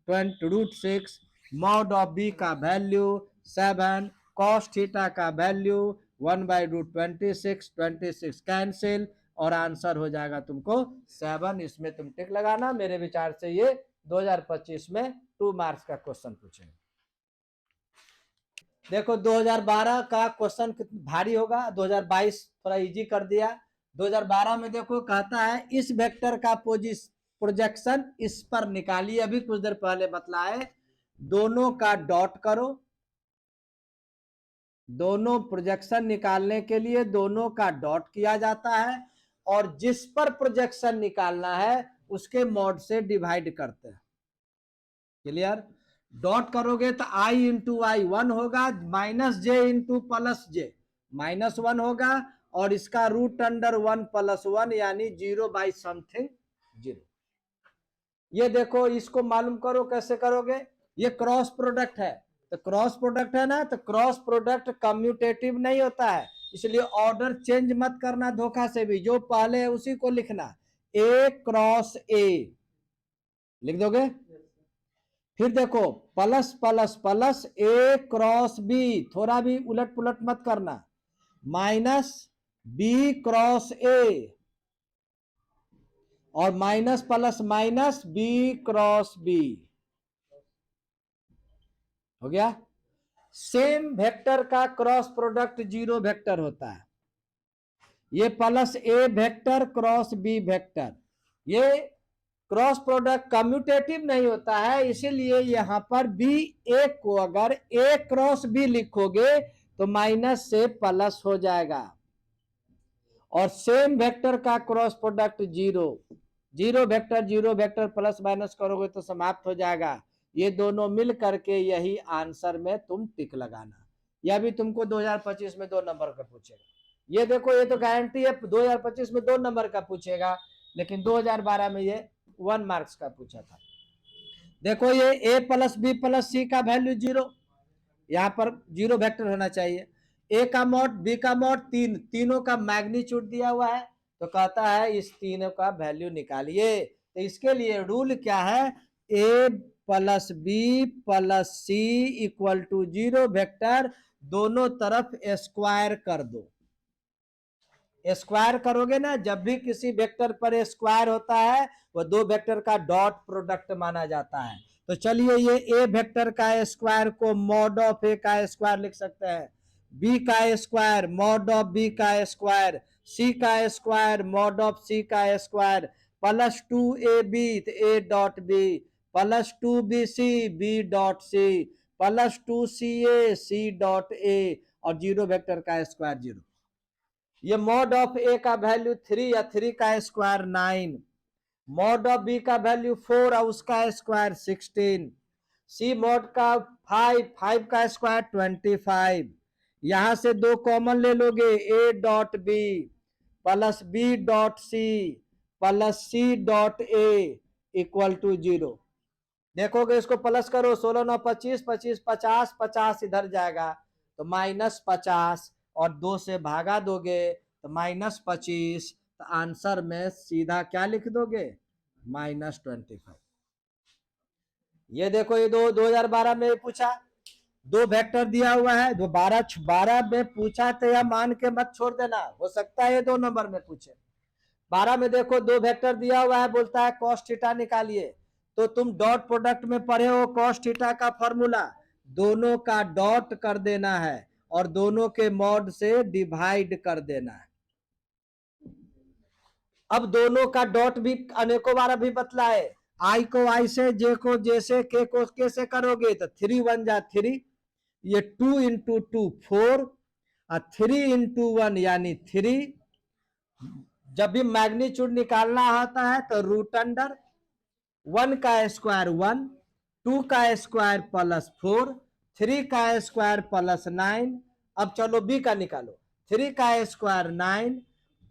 20√6, मॉड ऑफ बी का वैल्यू 7, कॉस थीटा का वैल्यू 1 बाई रूट 26, 26 कैंसिल और आंसर हो जाएगा तुमको 7। इसमें तुम टिक लगाना, मेरे विचार से ये 2025 में 2 मार्क्स का क्वेश्चन पूछेंगे। देखो 2012 का क्वेश्चन भारी होगा, 2022 थोड़ा इजी कर दिया। 2012 में देखो कहता है इस वेक्टर का प्रोजेक्शन इस पर निकालिए, अभी कुछ देर पहले बतलाए, दोनों का डॉट करो, दोनों प्रोजेक्शन निकालने के लिए दोनों का डॉट किया जाता है और जिस पर प्रोजेक्शन निकालना है उसके मॉड से डिवाइड करते हैं। क्लियर, डॉट करोगे तो आई इंटू आई 1 होगा, माइनस जे इंटू प्लस जे माइनस 1 होगा और इसका रूट अंडर 1 प्लस 1 यानी 0 बाई समथिंग 0। ये देखो इसको मालूम करो कैसे करोगे, ये क्रॉस प्रोडक्ट है, तो क्रॉस प्रोडक्ट है ना, तो क्रॉस प्रोडक्ट कम्यूटेटिव नहीं होता है, इसलिए ऑर्डर चेंज मत करना धोखा से भी, जो पहले है उसी को लिखना, ए क्रॉस ए लिख दोगे। फिर देखो plus plus plus A cross B, थोड़ा भी उलट पुलट मत करना, माइनस बी क्रॉस ए और minus plus minus B cross b हो गया। सेम वेक्टर का क्रॉस प्रोडक्ट जीरो वेक्टर होता है। ये plus a vector cross B vector, ये क्रॉस प्रोडक्ट कम्यूटेटिव नहीं होता है, इसीलिए यहां पर बी ए को अगर ए क्रॉस बी लिखोगे तो माइनस से प्लस हो जाएगा। और सेम वेक्टर का cross product zero, zero vector plus minus करोगे तो समाप्त हो जाएगा। ये दोनों मिल करके यही आंसर में तुम टिक लगाना। यह भी तुमको 2025 में 2 नंबर का पूछेगा। ये देखो, ये तो गारंटी है 2025 में 2 नंबर का पूछेगा, लेकिन 2012 में ये 1 मार्क्स का पूछा था। देखो ये ए प्लस बी प्लस सी का वैल्यू जीरो, यहां पर जीरो वेक्टर होना चाहिए। ए का मॉड बी का मॉड तीनों का मैग्नीट्यूड दिया हुआ है, तो कहता है इस तीनों का वैल्यू निकालिए। तो इसके लिए रूल क्या है, A plus B plus C equal to zero vector, दोनों तरफ स्क्वायर कर दो। स्क्वायर करोगे ना, जब भी किसी वेक्टर पर स्क्वायर होता है वह दो वेक्टर का डॉट प्रोडक्ट माना जाता है। तो चलिए ये ए वेक्टर का स्क्वायर को मॉड ऑफ ए का स्क्वायर लिख सकते हैं, बी का स्क्वायर मॉड ऑफ बी का स्क्वायर, सी का स्क्वायर मॉड ऑफ सी का square, plus 2ab A dot B plus 2bc B dot C plus 2ca C dot A और जीरो वेक्टर का स्क्वायर जीरो। ये मॉड ऑफ ए का वैल्यू 3 या 3 का स्क्वायर 9, मॉड ऑफ बी का वैल्यू 4 और उसका स्क्वायर 16, सी मॉड का 5 का स्क्वायर 25। यहां से दो कॉमन ले लोगे, a dot B plus b dot C plus c dot a equal to zero. देखोगे इसको प्लस करो, 16 9 25 25 50 50 इधर जाएगा तो माइनस 50 और 2 से भागा दोगे तो माइनस 25, तो आंसर में सीधा क्या लिख दोगे, माइनस 25। ये देखो ये 2012 में पूछा, दो वेक्टर दिया हुआ है, 12 में पूछा तो यह मान के मत छोड़ देना, हो सकता है ये 2 नंबर में पूछे। 12 में देखो दो वेक्टर दिया हुआ है, बोलता है कॉस थीटा निकालिए, तो तुम डॉट प्रोडक्ट में पढ़े हो कॉस थीटा का फॉर्मूला, दोनों का डॉट कर देना है और दोनों के मॉड से डिवाइड कर देना है। अब दोनों का डॉट भी अनेकों बार अभी बतलाए, आई को आई से, जे को जे से, के को के से करोगे तो 3 1 जा 3, ये 2 इंटू 2 4 और 3 इंटू 1 यानी 3। जब भी मैग्नीट्यूड निकालना होता है तो रूट अंडर 1 का स्क्वायर 1, 2 का स्क्वायर प्लस 4, 3 का स्क्वायर प्लस 9। अब चलो बी का निकालो, 3 का स्क्वायर 9,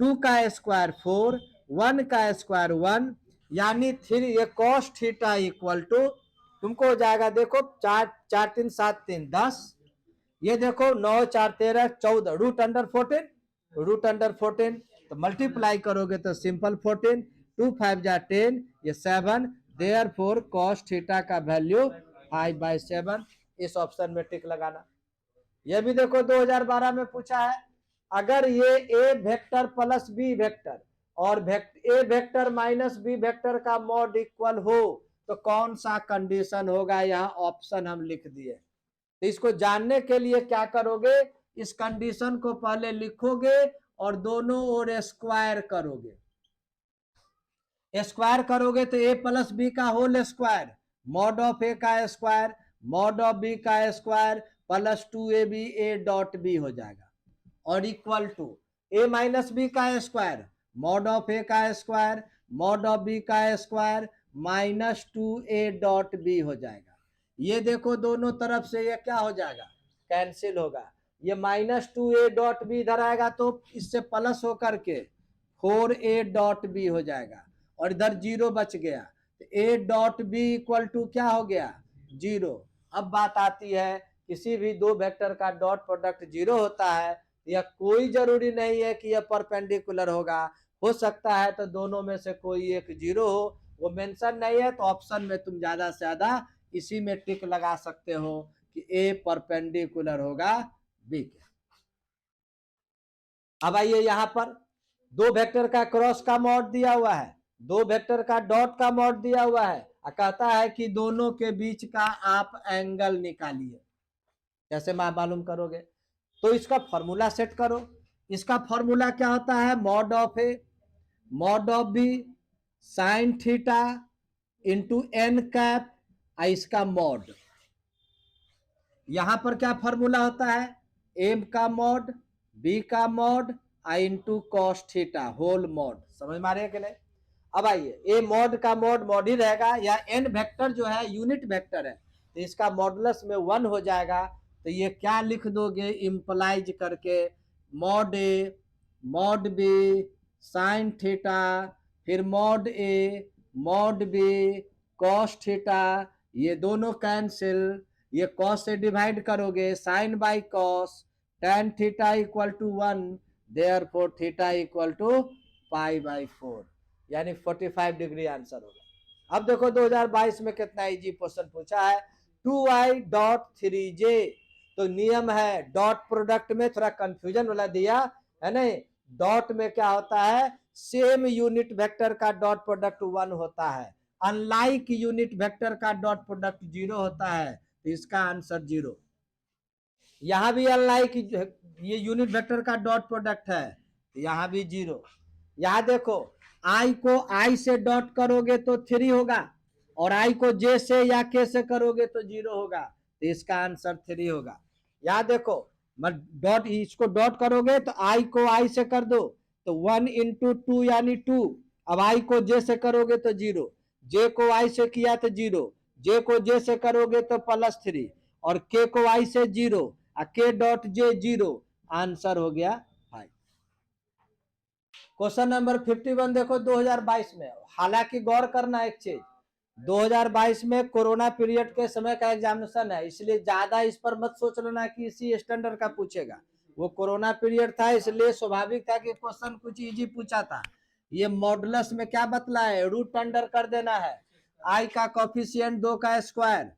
2 का स्क्वायर 4, 1 का स्क्वायर 1 यानी 3। ये कॉस थीटा इक्वल टू तुमको हो जाएगा, देखो 4 4 3 7 3 10, ये देखो 9 4 13 14 रूट अंडर 14, रूट अंडर 14 तो मल्टीप्लाई करोगे तो सिंपल 14, 2 5 जा 10, ये 7, देयरफॉर cos थीटा का वैल्यू 5/7। इस ऑप्शन में टिक लगाना। ये भी देखो 2012 में पूछा है, अगर ये A vector plus B vector और A vector minus B vector का मॉड इक्वल हो तो कौन सा कंडीशन होगा, यहाँ ऑप्शन हम लिख दिए। तो इसको जानने के लिए क्या करोगे, इस कंडीशन को पहले लिखोगे और दोनों ओर स्क्वायर करोगे। स्क्वायर करोगे तो ए प्लस बी का होल स्क्वायर मॉड ऑफ ए का स्क्वायर मॉड ऑफ बी का स्क्वायर प्लस 2ab ए डॉट बी हो जाएगा, और equal to a minus b का स्क्वायर मॉड ऑफ ए का स्क्वायर मॉड ऑफ बी का square minus 2a dot b हो जाएगा। ये देखो दोनों तरफ से ये क्या हो जाएगा, कैंसिल होगा। ये माइनस 2a डॉट बी इधर आएगा तो इससे प्लस होकर के 4a डॉट बी हो जाएगा और इधर जीरो बच गया, तो a dot B equal to क्या हो गया, जीरो। अब बात आती है, किसी भी दो वेक्टर का डॉट प्रोडक्ट जीरो होता है, यह कोई जरूरी नहीं है कि यह परपेंडिकुलर होगा, हो सकता है तो दोनों में से कोई एक जीरो हो, वो मेंशन नहीं है तो ऑप्शन में तुम ज्यादा से ज्यादा इसी में टिक लगा सकते हो कि ए परपेंडिकुलर होगा बी के। अब आइए यहाँ पर दो वेक्टर का क्रॉस का मॉड दिया हुआ है, दो वेक्टर का डॉट का मॉड दिया हुआ है, कहता है कि दोनों के बीच का आप एंगल निकालिए। कैसे मालूम करोगे? तो इसका फॉर्मूला सेट करो। इसका फॉर्मूला क्या होता है? Mod of A mod of B sine theta into N cap, इसका मॉड। यहां पर क्या फॉर्मूला होता है? एम का मॉड, बी का mod, I into cos theta whole mod. समझ में आ रही है कि नहीं? अब आइए, ए मॉड का मॉड मॉड ही रहेगा, या एन वेक्टर जो है यूनिट वेक्टर है, तो इसका मॉडुलस में 1 हो जाएगा। तो ये क्या लिख दोगे इंप्लाइज करके? Mod a mod b sine theta, फिर mod a mod b cos theta, ये दोनों कैंसिल, ये कॉस से डिवाइड करोगे, sine by cos, tan theta equal to 1, therefore theta equal to pi by 4, यानी 45 डिग्री आंसर होगा। अब देखो 2022 में कितना इजी क्वेश्चन पूछा है, 2i.3j। तो नियम है डॉट प्रोडक्ट में, थोड़ा कंफ्यूजन वाला दिया है नहीं, डॉट में क्या होता है? सेम यूनिट वेक्टर का डॉट प्रोडक्ट 1 होता है, अनलाइक यूनिट वेक्टर का डॉट प्रोडक्ट 0 होता है, तो इसका आंसर 0। यहां भी अनलाइक ये यूनिट वेक्टर का डॉट प्रोडक्ट है, तो यहां भी 0। यहां देखो, आई को आई से डॉट करोगे तो 3 होगा, और आई को जे से या के से करोगे तो 0 होगा, तो इसका आंसर 3 होगा। यहां देखो, डॉट इसको डॉट करोगे तो आई को आई से कर दो तो 1 इंटू 2 यानी 2। अब आई को जे से करोगे तो 0, जे को आई से किया तो 0, जे को जे से करोगे तो +3, और के को आई से 0, के डॉट जे 0, आंसर हो गया 5। क्वेश्चन नंबर 51 देखो 2022 में। हालांकि गौर करना एक चीज, 2022 में कोरोना पीरियड के समय का एग्जामिनेशन है, इसलिए ज्यादा इस पर मत सोच लेना कि इसी स्टैंडर्ड का पूछेगा। वो कोरोना पीरियड था, इसलिए स्वाभाविक था कि क्वेश्चन कुछ इजी पूछा था। ये मॉडुलस में क्या बतला है? रूट अंडर कर देना है, आई का कॉफिशिएंट 2 का स्क्वायर,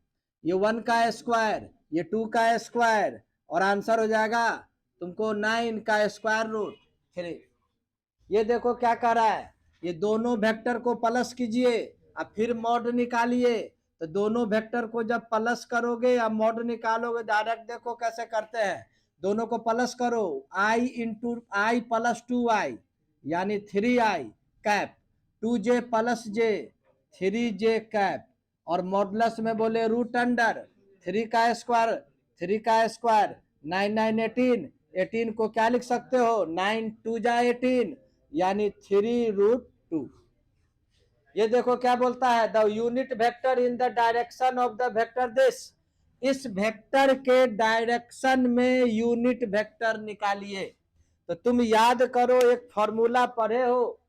ये 1 का स्क्वायर, ये 2 का स्क्वायर, और आंसर हो जाएगा तुमको 9 का स्क्वायर रूट 3। ये देखो क्या कर रहा है, ये दोनों वेक्टर को प्लस कीजिए, अब फिर मॉड निकालिए। तो दोनों वेक्टर को जब प्लस करोगे या मॉड निकालोगे, डायरेक्ट देखो कैसे करते हैं, दोनों को प्लस करो, आई इंटू आई प्लस 2i यानी 3i cap, 2j plus j 3j cap, और मॉडुलस में बोले रूट अंडर 3 का स्क्वायर, 3 का स्क्वायर 9 9 18, 18 को क्या लिख सकते हो? 9 2 जा 18 यानी 3√2। ये देखो क्या बोलता है, the unit vector in the direction of the vector this. इस वेक्टर के डायरेक्शन में यूनिट वेक्टर निकालिए। तो तुम याद करो, एक फॉर्मूला पढ़े हो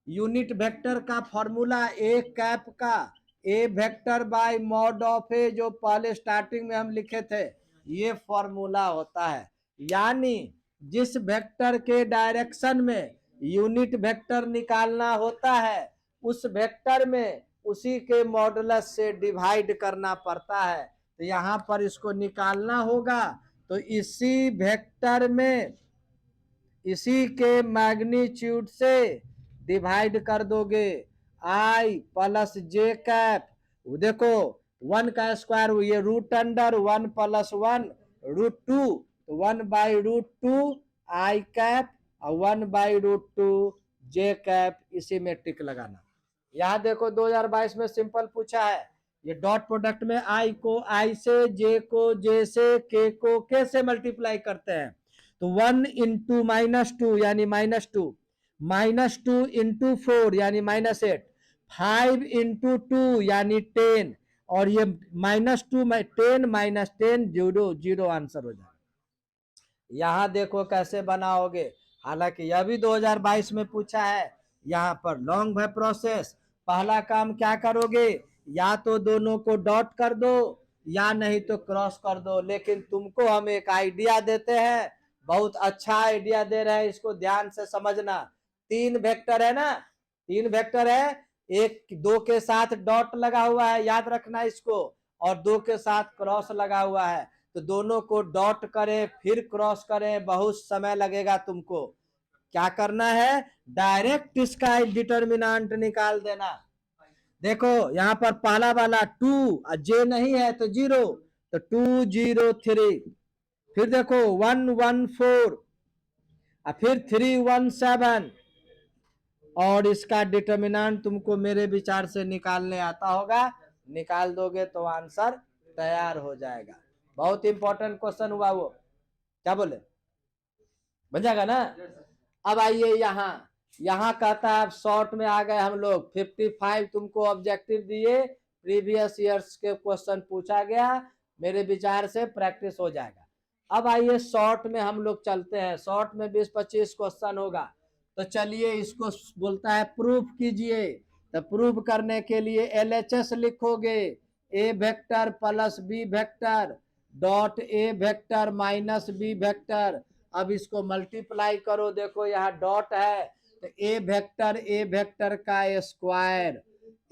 यूनिट वेक्टर का फॉर्मूला, ए कैप का ए वेक्टर बाय मॉड ऑफ ए, जो पहले स्टार्टिंग में हम लिखे थे, ये फॉर्मूला होता है। यानी जिस वेक्टर के डायरेक्शन में यूनिट वेक्टर निकालना होता है, उस वेक्टर में उसी के मॉडुलस से डिवाइड करना पड़ता है। तो यहाँ पर इसको निकालना होगा, तो इसी वेक्टर में इसी के मैग्नीट्यूड से डिवाइड कर दोगे, आई प्लस जे कैप। देखो 1 का स्क्वायर, ये रूट अंडर 1 + 1 √2, तो 1/√2 आई कैप और 1/√2 जे कैप, इसी में टिक लगाना। यहाँ देखो 2022 में सिंपल पूछा है, ये डॉट प्रोडक्ट में आई को आई से, जे को जे से, के को के से मल्टीप्लाई करते हैं। तो 1 इंटू -2 यानी -2, -2 इंटू 4 यानी -8, 5 इंटू 2 यानी 10, और ये -2 में 10 -10 0 0, आंसर हो जाए। यहाँ देखो कैसे बनाओगे, हालांकि यह भी 2022 में पूछा है। यहाँ पर लॉन्ग है प्रोसेस। पहला काम क्या करोगे, या तो दोनों को डॉट कर दो या नहीं तो क्रॉस कर दो, लेकिन तुमको हम एक आइडिया देते हैं, बहुत अच्छा आइडिया दे रहे हैं, इसको ध्यान से समझना। 3 वेक्टर है ना, 3 वेक्टर है, एक 2 के साथ डॉट लगा हुआ है, याद रखना इसको, और 2 के साथ क्रॉस लगा हुआ है। तो दोनों को डॉट करें फिर क्रॉस करें, बहुत समय लगेगा तुमको। क्या करना है, डायरेक्ट इसका डिटर्मिनेंट निकाल देना। देखो यहाँ पर पहला वाला 2 और जे नहीं है तो 0, तो 203, फिर देखो 114 और फिर 317, और इसका डिटर्मिनेंट तुमको मेरे विचार से निकालने आता होगा, निकाल दोगे तो आंसर तैयार हो जाएगा। बहुत इंपॉर्टेंट क्वेश्चन हुआ वो, क्या बोले, बन जाएगा ना। अब आइए यहाँ कहता है, शॉर्ट में आ गए हम लोग, 55 तुमको ऑब्जेक्टिव दिए, प्रीवियस ईयर्स के क्वेश्चन पूछा गया, मेरे विचार से प्रैक्टिस हो जाएगा। अब आइए शॉर्ट में हम लोग चलते हैं, शॉर्ट में 20-25 क्वेश्चन होगा, तो चलिए इसको बोलता है प्रूफ कीजिए। तो प्रूफ करने के लिए LHS लिखोगे, A vector plus B vector dot A vector minus B vector. अब इसको मल्टीप्लाई करो, देखो यहाँ डॉट है तो ए वेक्टर का स्क्वायर,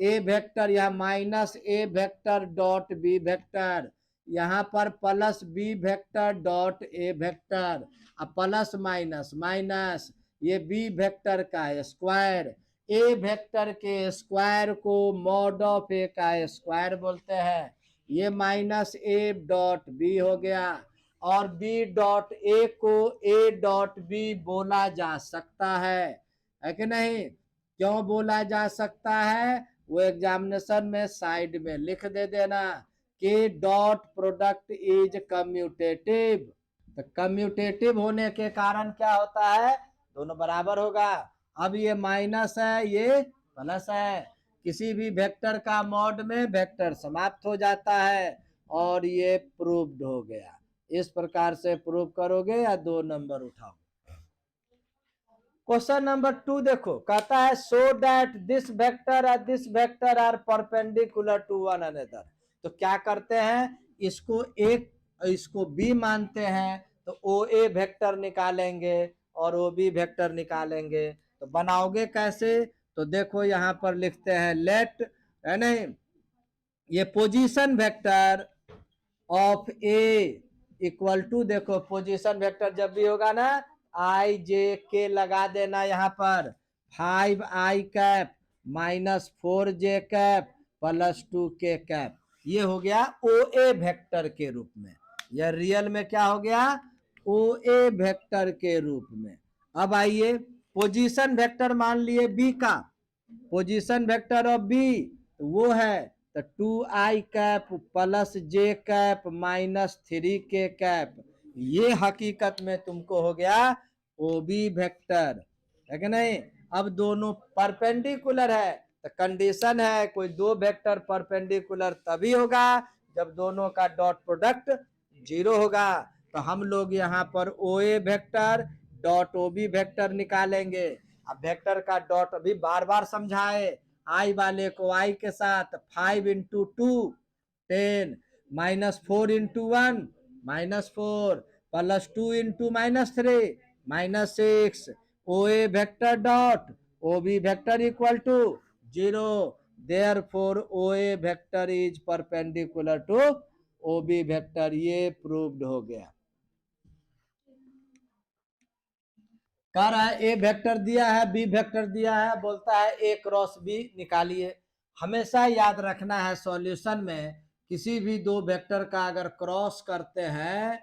ए वेक्टर यहाँ minus A vector dot B vector, यहाँ पर plus B vector dot A vector, अब प्लस माइनस माइनस, ये बी वेक्टर का स्क्वायर, ए वेक्टर के स्क्वायर को मॉड ऑफ ए का स्क्वायर बोलते हैं, ये माइनस ए डॉट बी हो गया, और बी डॉट ए को ए डॉट बी बोला जा सकता है कि नहीं, क्यों बोला जा सकता है, वो एग्जामिनेशन में साइड में लिख दे देना कि डॉट प्रोडक्ट इज कम्यूटेटिव। तो कम्यूटेटिव होने के कारण क्या होता है, दोनों बराबर होगा। अब ये माइनस है, ये प्लस है, किसी भी वेक्टर का मॉड में वेक्टर समाप्त हो जाता है, और ये प्रूव्ड हो गया। इस प्रकार से प्रूव करोगे या 2 नंबर उठाओ। क्वेश्चन नंबर 2 देखो, कहता है सो दैट दिस वेक्टर और this vector are perpendicular to one another. तो क्या करते हैं, इसको बी मानते हैं, तो ओ ए वेक्टर निकालेंगे और ओ बी वेक्टर निकालेंगे। तो बनाओगे कैसे, तो देखो यहाँ पर लिखते हैं लेट, है नहीं, ये position vector of a equal to, देखो पोजीशन वेक्टर जब भी होगा ना, आई जे के लगा देना, यहाँ पर 5i cap minus 4j cap plus 2k cap, ये हो गया ओ ए वेक्टर के रूप में, यह रियल में क्या हो गया, ओ ए वेक्टर के रूप में। अब आइए पोजीशन वेक्टर मान लिए बी का, पोजीशन वेक्टर ऑफ बी वो है तो 2i cap plus j cap minus 3k cap, ये हकीकत में तुमको हो गया ओबी वेक्टर, है कि नहीं। अब दोनों परपेंडिकुलर है, तो कंडीशन है कोई दो वेक्टर परपेंडिकुलर तभी होगा जब दोनों का डॉट प्रोडक्ट 0 होगा। तो हम लोग यहाँ पर O A vector dot O B vector निकालेंगे। अब वेक्टर का डॉट अभी बार बार समझाए, आई वाले को आई के साथ 5 into 2 10 minus 4 into 1 minus 4 plus 2 into minus 3 minus 6, O A vector dot O B vector equal to 0, therefore O A vector is perpendicular to O B vector, ये प्रूव्ड हो गया। कह रहा है ए वेक्टर दिया है, बी वेक्टर दिया है, बोलता है ए क्रॉस बी निकालिए। हमेशा याद रखना है सॉल्यूशन में किसी भी दो वेक्टर का अगर क्रॉस करते हैं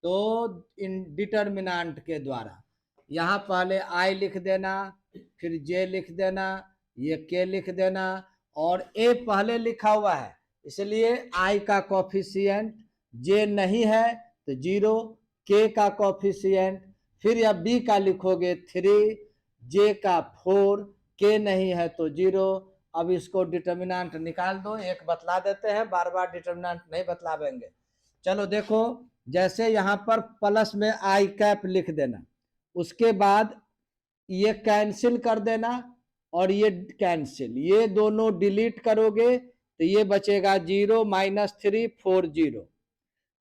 तो इन डिटर्मिनेंट के द्वारा, यहाँ पहले आई लिख देना, फिर जे लिख देना, ये के लिख देना, और ए पहले लिखा हुआ है इसलिए आई का कॉफिशिएंट, जे नहीं है तो 0, के का कॉफिशिएंट, फिर या बी का लिखोगे 3, जे का 4, के नहीं है तो 0। अब इसको डिटर्मिनेंट निकाल दो, एक बतला देते हैं, बार बार डिटर्मिनेंट नहीं बतलावेंगे। चलो देखो, जैसे यहाँ पर प्लस में आई कैप लिख देना, उसके बाद ये कैंसिल कर देना और ये कैंसिल, ये दोनों डिलीट करोगे तो ये बचेगा 0 माइनस 3 4 0,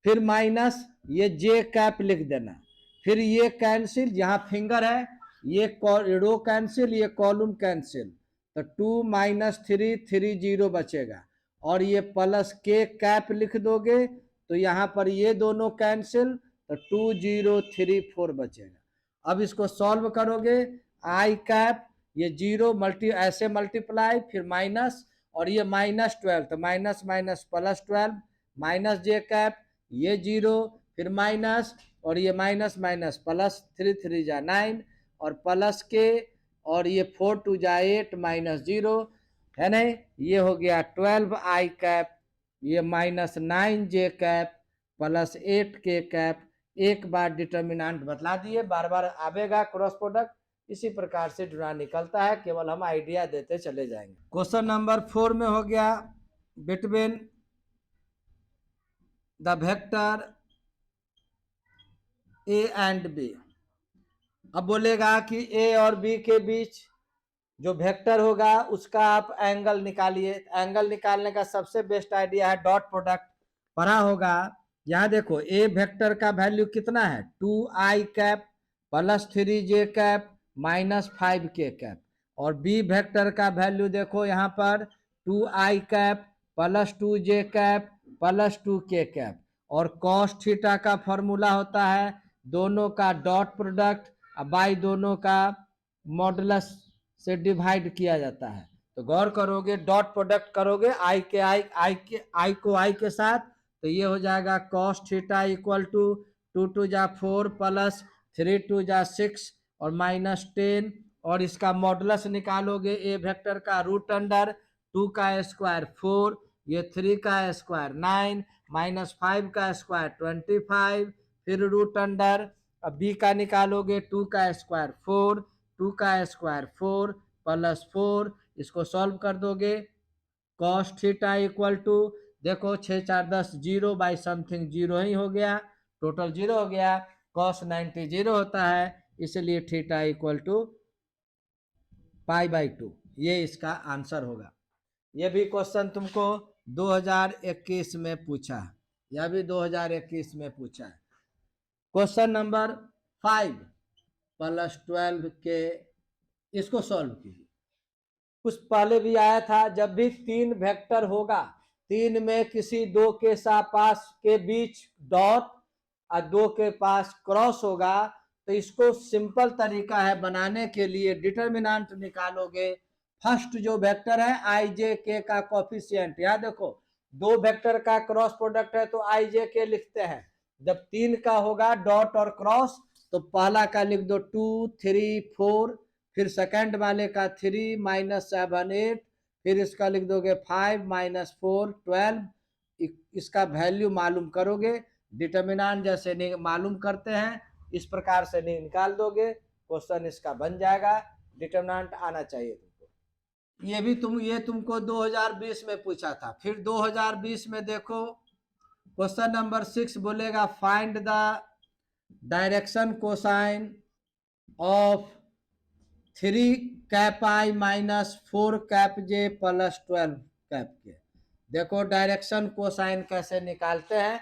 फिर माइनस ये जे कैप लिख देना, फिर ये कैंसिल, यहाँ फिंगर है, ये रो कैंसिल, ये कॉलम कैंसिल, तो 2 माइनस 3 3 0 बचेगा, और ये प्लस के कैप लिख दोगे तो यहाँ पर ये दोनों कैंसिल, तो 2 0 3 4 बचेगा। अब इसको सॉल्व करोगे, आई कैप ये 0 ऐसे मल्टीप्लाई, फिर माइनस, और ये -12 तो minus minus +12, minus J cap ये 0, फिर माइनस, और ये माइनस माइनस प्लस, 3 3 जा 9, और प्लस के, और ये 4 2 जा 8 -0 है नहीं, ये हो गया 12 आई कैप, ये -9 जे कैप प्लस 8 के कैप। एक बार डिटर्मिनेंट बतला दिए, बार बार आवेगा क्रॉस प्रोडक्ट, इसी प्रकार से ढूंढना निकलता है, केवल हम आइडिया देते चले जाएंगे। क्वेश्चन नंबर 4 में हो गया between the vector a and b. अब बोलेगा कि ए और बी के बीच जो वेक्टर होगा उसका आप एंगल निकालिए। एंगल निकालने का सबसे बेस्ट आइडिया है डॉट प्रोडक्ट, पढ़ा होगा। यहाँ देखो ए वेक्टर का वैल्यू कितना है 2i cap plus 3j cap -5 के कैप, और बी वेक्टर का वैल्यू देखो यहाँ पर 2i cap plus 2j cap plus 2k cap, और कॉस थीटा का फॉर्मूला होता है दोनों का डॉट प्रोडक्ट बाई दोनों का मॉडुलस से डिवाइड किया जाता है। तो गौर करोगे, डॉट प्रोडक्ट करोगे आई को आई के साथ, तो ये हो जाएगा cos थीटा इक्वल टू 2 2 जा 4 प्लस 3 2 जा 6 और -10, और इसका मॉडुलस निकालोगे ए वेक्टर का √2 का स्क्वायर 4, ये 3 का स्क्वायर 9, -5 का स्क्वायर 25, फिर √, अब बी का निकालोगे 2 का स्क्वायर 4, 2 का स्क्वायर 4 प्लस 4, इसको सॉल्व कर दोगे cos थीटा इक्वल टू, देखो 6 4 10 0 बाई समथिंग 0 ही हो गया, टोटल 0 हो गया, cos 90 0 होता है, इसलिए थीटा इक्वल टू π/2, ये इसका आंसर होगा। ये भी क्वेश्चन तुमको 2021 में पूछा है, यह भी 2021 में पूछा है। क्वेश्चन नंबर 5 +12 के, इसको सॉल्व कीजिए। कुछ पहले भी आया था, जब भी 3 वेक्टर होगा, 3 में किसी 2 के पास के बीच डॉट और 2 के पास क्रॉस होगा, तो इसको सिंपल तरीका है बनाने के लिए, डिटर्मिनेंट निकालोगे। फर्स्ट जो वेक्टर है आई जे के का कोफिशिएंट, याद देखो 2 वेक्टर का क्रॉस प्रोडक्ट है तो आई जे के लिखते हैं, जब 3 का होगा डॉट और क्रॉस तो पहला का लिख दो 2 3 4, फिर सेकंड वाले का 3 -7 8, फिर इसका लिख दोगे 5 -4 12, इसका वैल्यू मालूम करोगे, डिटर्मिनेंट जैसे मालूम करते हैं इस प्रकार से निकाल दोगे, क्वेश्चन इसका बन जाएगा। डिटर्मिनेंट आना चाहिए तुमको। ये तुमको 2020 में पूछा था। फिर 2020 में देखो क्वेश्चन नंबर 6 बोलेगा find the direction cosine of 3 cap I -4 cap J plus 12 cap के। देखो डायरेक्शन कोसाइन कैसे निकालते हैं।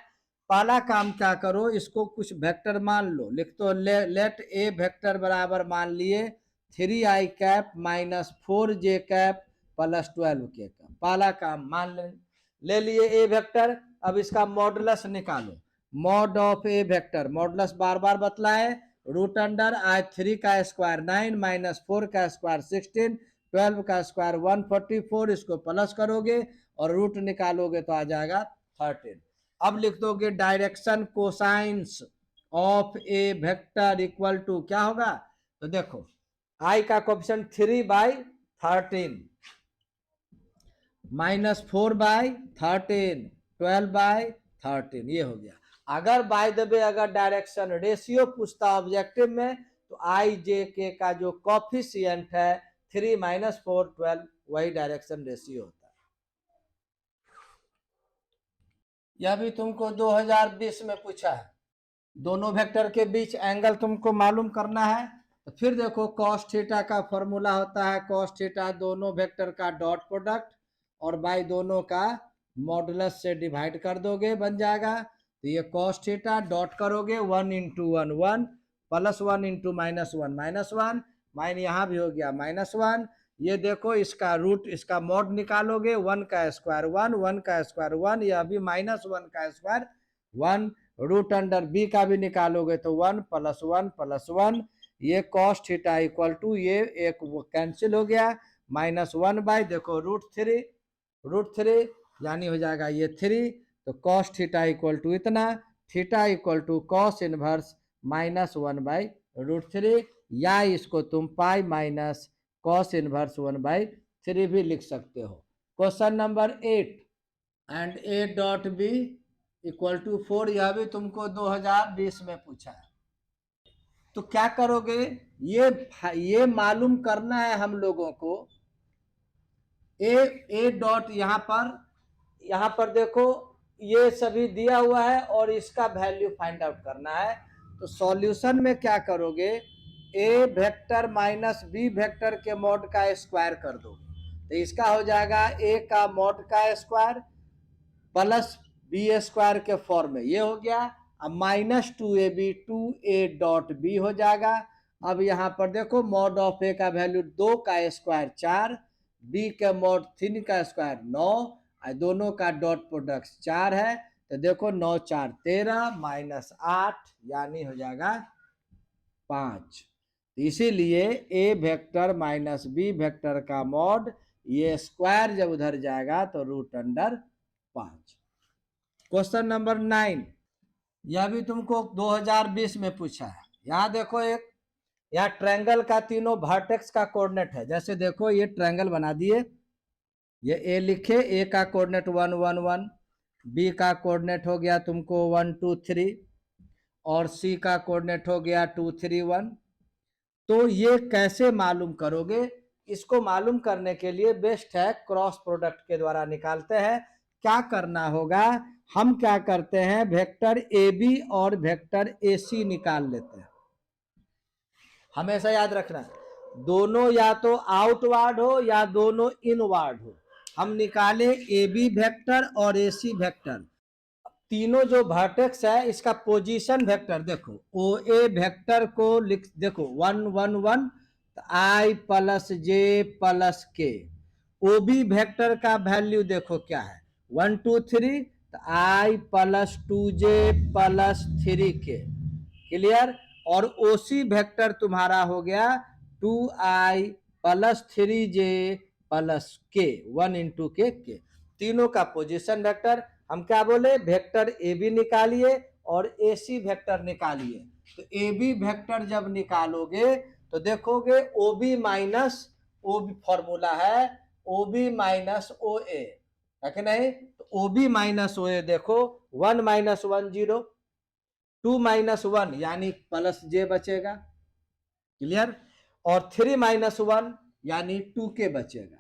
पहला काम क्या करो, इसको कुछ वेक्टर मान लो, लिख तो लेट ए वेक्टर बराबर मान लिए 3i cap -4j cap plus 12 के कैप। पहला काम मान ले लिए ए वेक्टर। अब इसका मॉडुलस निकालो, mod of A vector, modulus बार बार बतलाए, √3 का स्क्वायर 9 -4 का स्क्वायर 16 12 का स्क्वायर 144, इसको प्लस करोगे और रूट निकालोगे तो आ जाएगा 13। अब लिख दोगे direction cosines of A vector equal to क्या होगा, तो देखो आई का कोएफिशिएंट 3/13 -4/13 12/13, ये हो गया। अगर बाय द वे अगर डायरेक्शन रेशियो पूछता ऑब्जेक्टिव में, तो आई जे के का जो कोफिशिएंट है 3 -4 12 वही डायरेक्शन रेशियो होता है। यह भी तुमको 2020 में पूछा है। दोनों वेक्टर के बीच एंगल तुमको मालूम करना है। तो फिर देखो cos थीटा का फॉर्मूला होता है cos थीटा दोनों वेक्टर का डॉट प्रोडक्ट और बाई दोनों का मॉडुलस से डिवाइड कर दोगे, बन जाएगा। तो ये cos थीटा डॉट करोगे 1 × 1 1 प्लस 1 × -1 -1, माइन यहाँ भी हो गया -1। ये देखो इसका रूट, इसका मॉड निकालोगे 1 का स्क्वायर 1 1 का स्क्वायर 1, यह भी -1 का स्क्वायर 1, √बी का भी निकालोगे तो 1 + 1 + 1, ये कॉस थीटा इक्वल टू ये एक वो कैंसिल हो गया, -1 देखो √3 यानी हो जाएगा ये 3, तो कॉस थीटा इक्वल टू इतना, theta equal to cos inverse -1/√3, या इसको तुम पाई माइनस कॉस इनवर्स 1/3 भी लिख सकते हो। Question number 8 and A.B equal to 4, यह भी तुमको 2020 में पूछा है। तो क्या करोगे, ये मालूम करना है हम लोगों को, ए डॉट यहाँ पर देखो ये सभी दिया हुआ है और इसका वैल्यू फाइंड आउट करना है। तो सॉल्यूशन में क्या करोगे, ए वेक्टर माइनस बी वेक्टर के मॉड का स्क्वायर कर दोगे, तो इसका हो जाएगा ए का मॉड का स्क्वायर प्लस बी स्क्वायर के फॉर्म में, ये हो गया। अब -2ab 2a.b हो जाएगा। अब यहाँ पर देखो मॉड ऑफ ए का वैल्यू 2 का स्क्वायर 4, बी के मॉड 3 का स्क्वायर 9, दोनों का डॉट प्रोडक्ट 4 है, तो देखो 9 4 13 -8 यानी हो जाएगा 5। इसीलिए ए वेक्टर माइनस बी वेक्टर का मॉड ये स्क्वायर जब उधर जाएगा तो √5। क्वेश्चन नंबर 9, यह भी तुमको 2020 में पूछा है। यहाँ देखो एक, यहाँ ट्रायंगल का तीनों वर्टेक्स का कोऑर्डिनेट है। जैसे देखो ये ट्रायंगल बना दिए, ये ए लिखे, ए का कोऑर्डिनेट 1 1 1, बी का कोऑर्डिनेट हो गया तुमको 1 2 3, और सी का कोऑर्डिनेट हो गया 2 3 1। तो ये कैसे मालूम करोगे, इसको मालूम करने के लिए बेस्ट है क्रॉस प्रोडक्ट के द्वारा निकालते हैं। क्या करना होगा, हम क्या करते हैं, वेक्टर ए बी और वेक्टर ए सी निकाल लेते हैं। हमेशा याद रखना, दोनों या तो आउटवर्ड हो या दोनों इनवर्ड हो। हम निकाले ए बी वेक्टर और ए सी वेक्टर, तीनों जो वर्टेक्स है इसका पोजीशन वेक्टर देखो, ओ ए वेक्टर को लिख देखो 1 1 1, आई प्लस जे प्लस के। ओ बी वेक्टर का वैल्यू देखो क्या है 1 2 3, तो आई plus 2j plus 3k, clear. और ओ सी वेक्टर तुम्हारा हो गया 2i plus 3j plus k, 1 into के। तीनों का पोजीशन वेक्टर हम क्या बोले, वेक्टर ए बी निकालिए और ए सी वेक्टर निकालिए। तो ए बी वेक्टर जब निकालोगे तो देखोगे O B minus O B, formula है ओ बी माइनस ओ ए, है कि नहीं। तो ओ बी माइनस ओ ए देखो 1 - 1 0, 2 - 1 यानी प्लस जे बचेगा, क्लियर। और 3 - 1 यानी 2k बचेगा,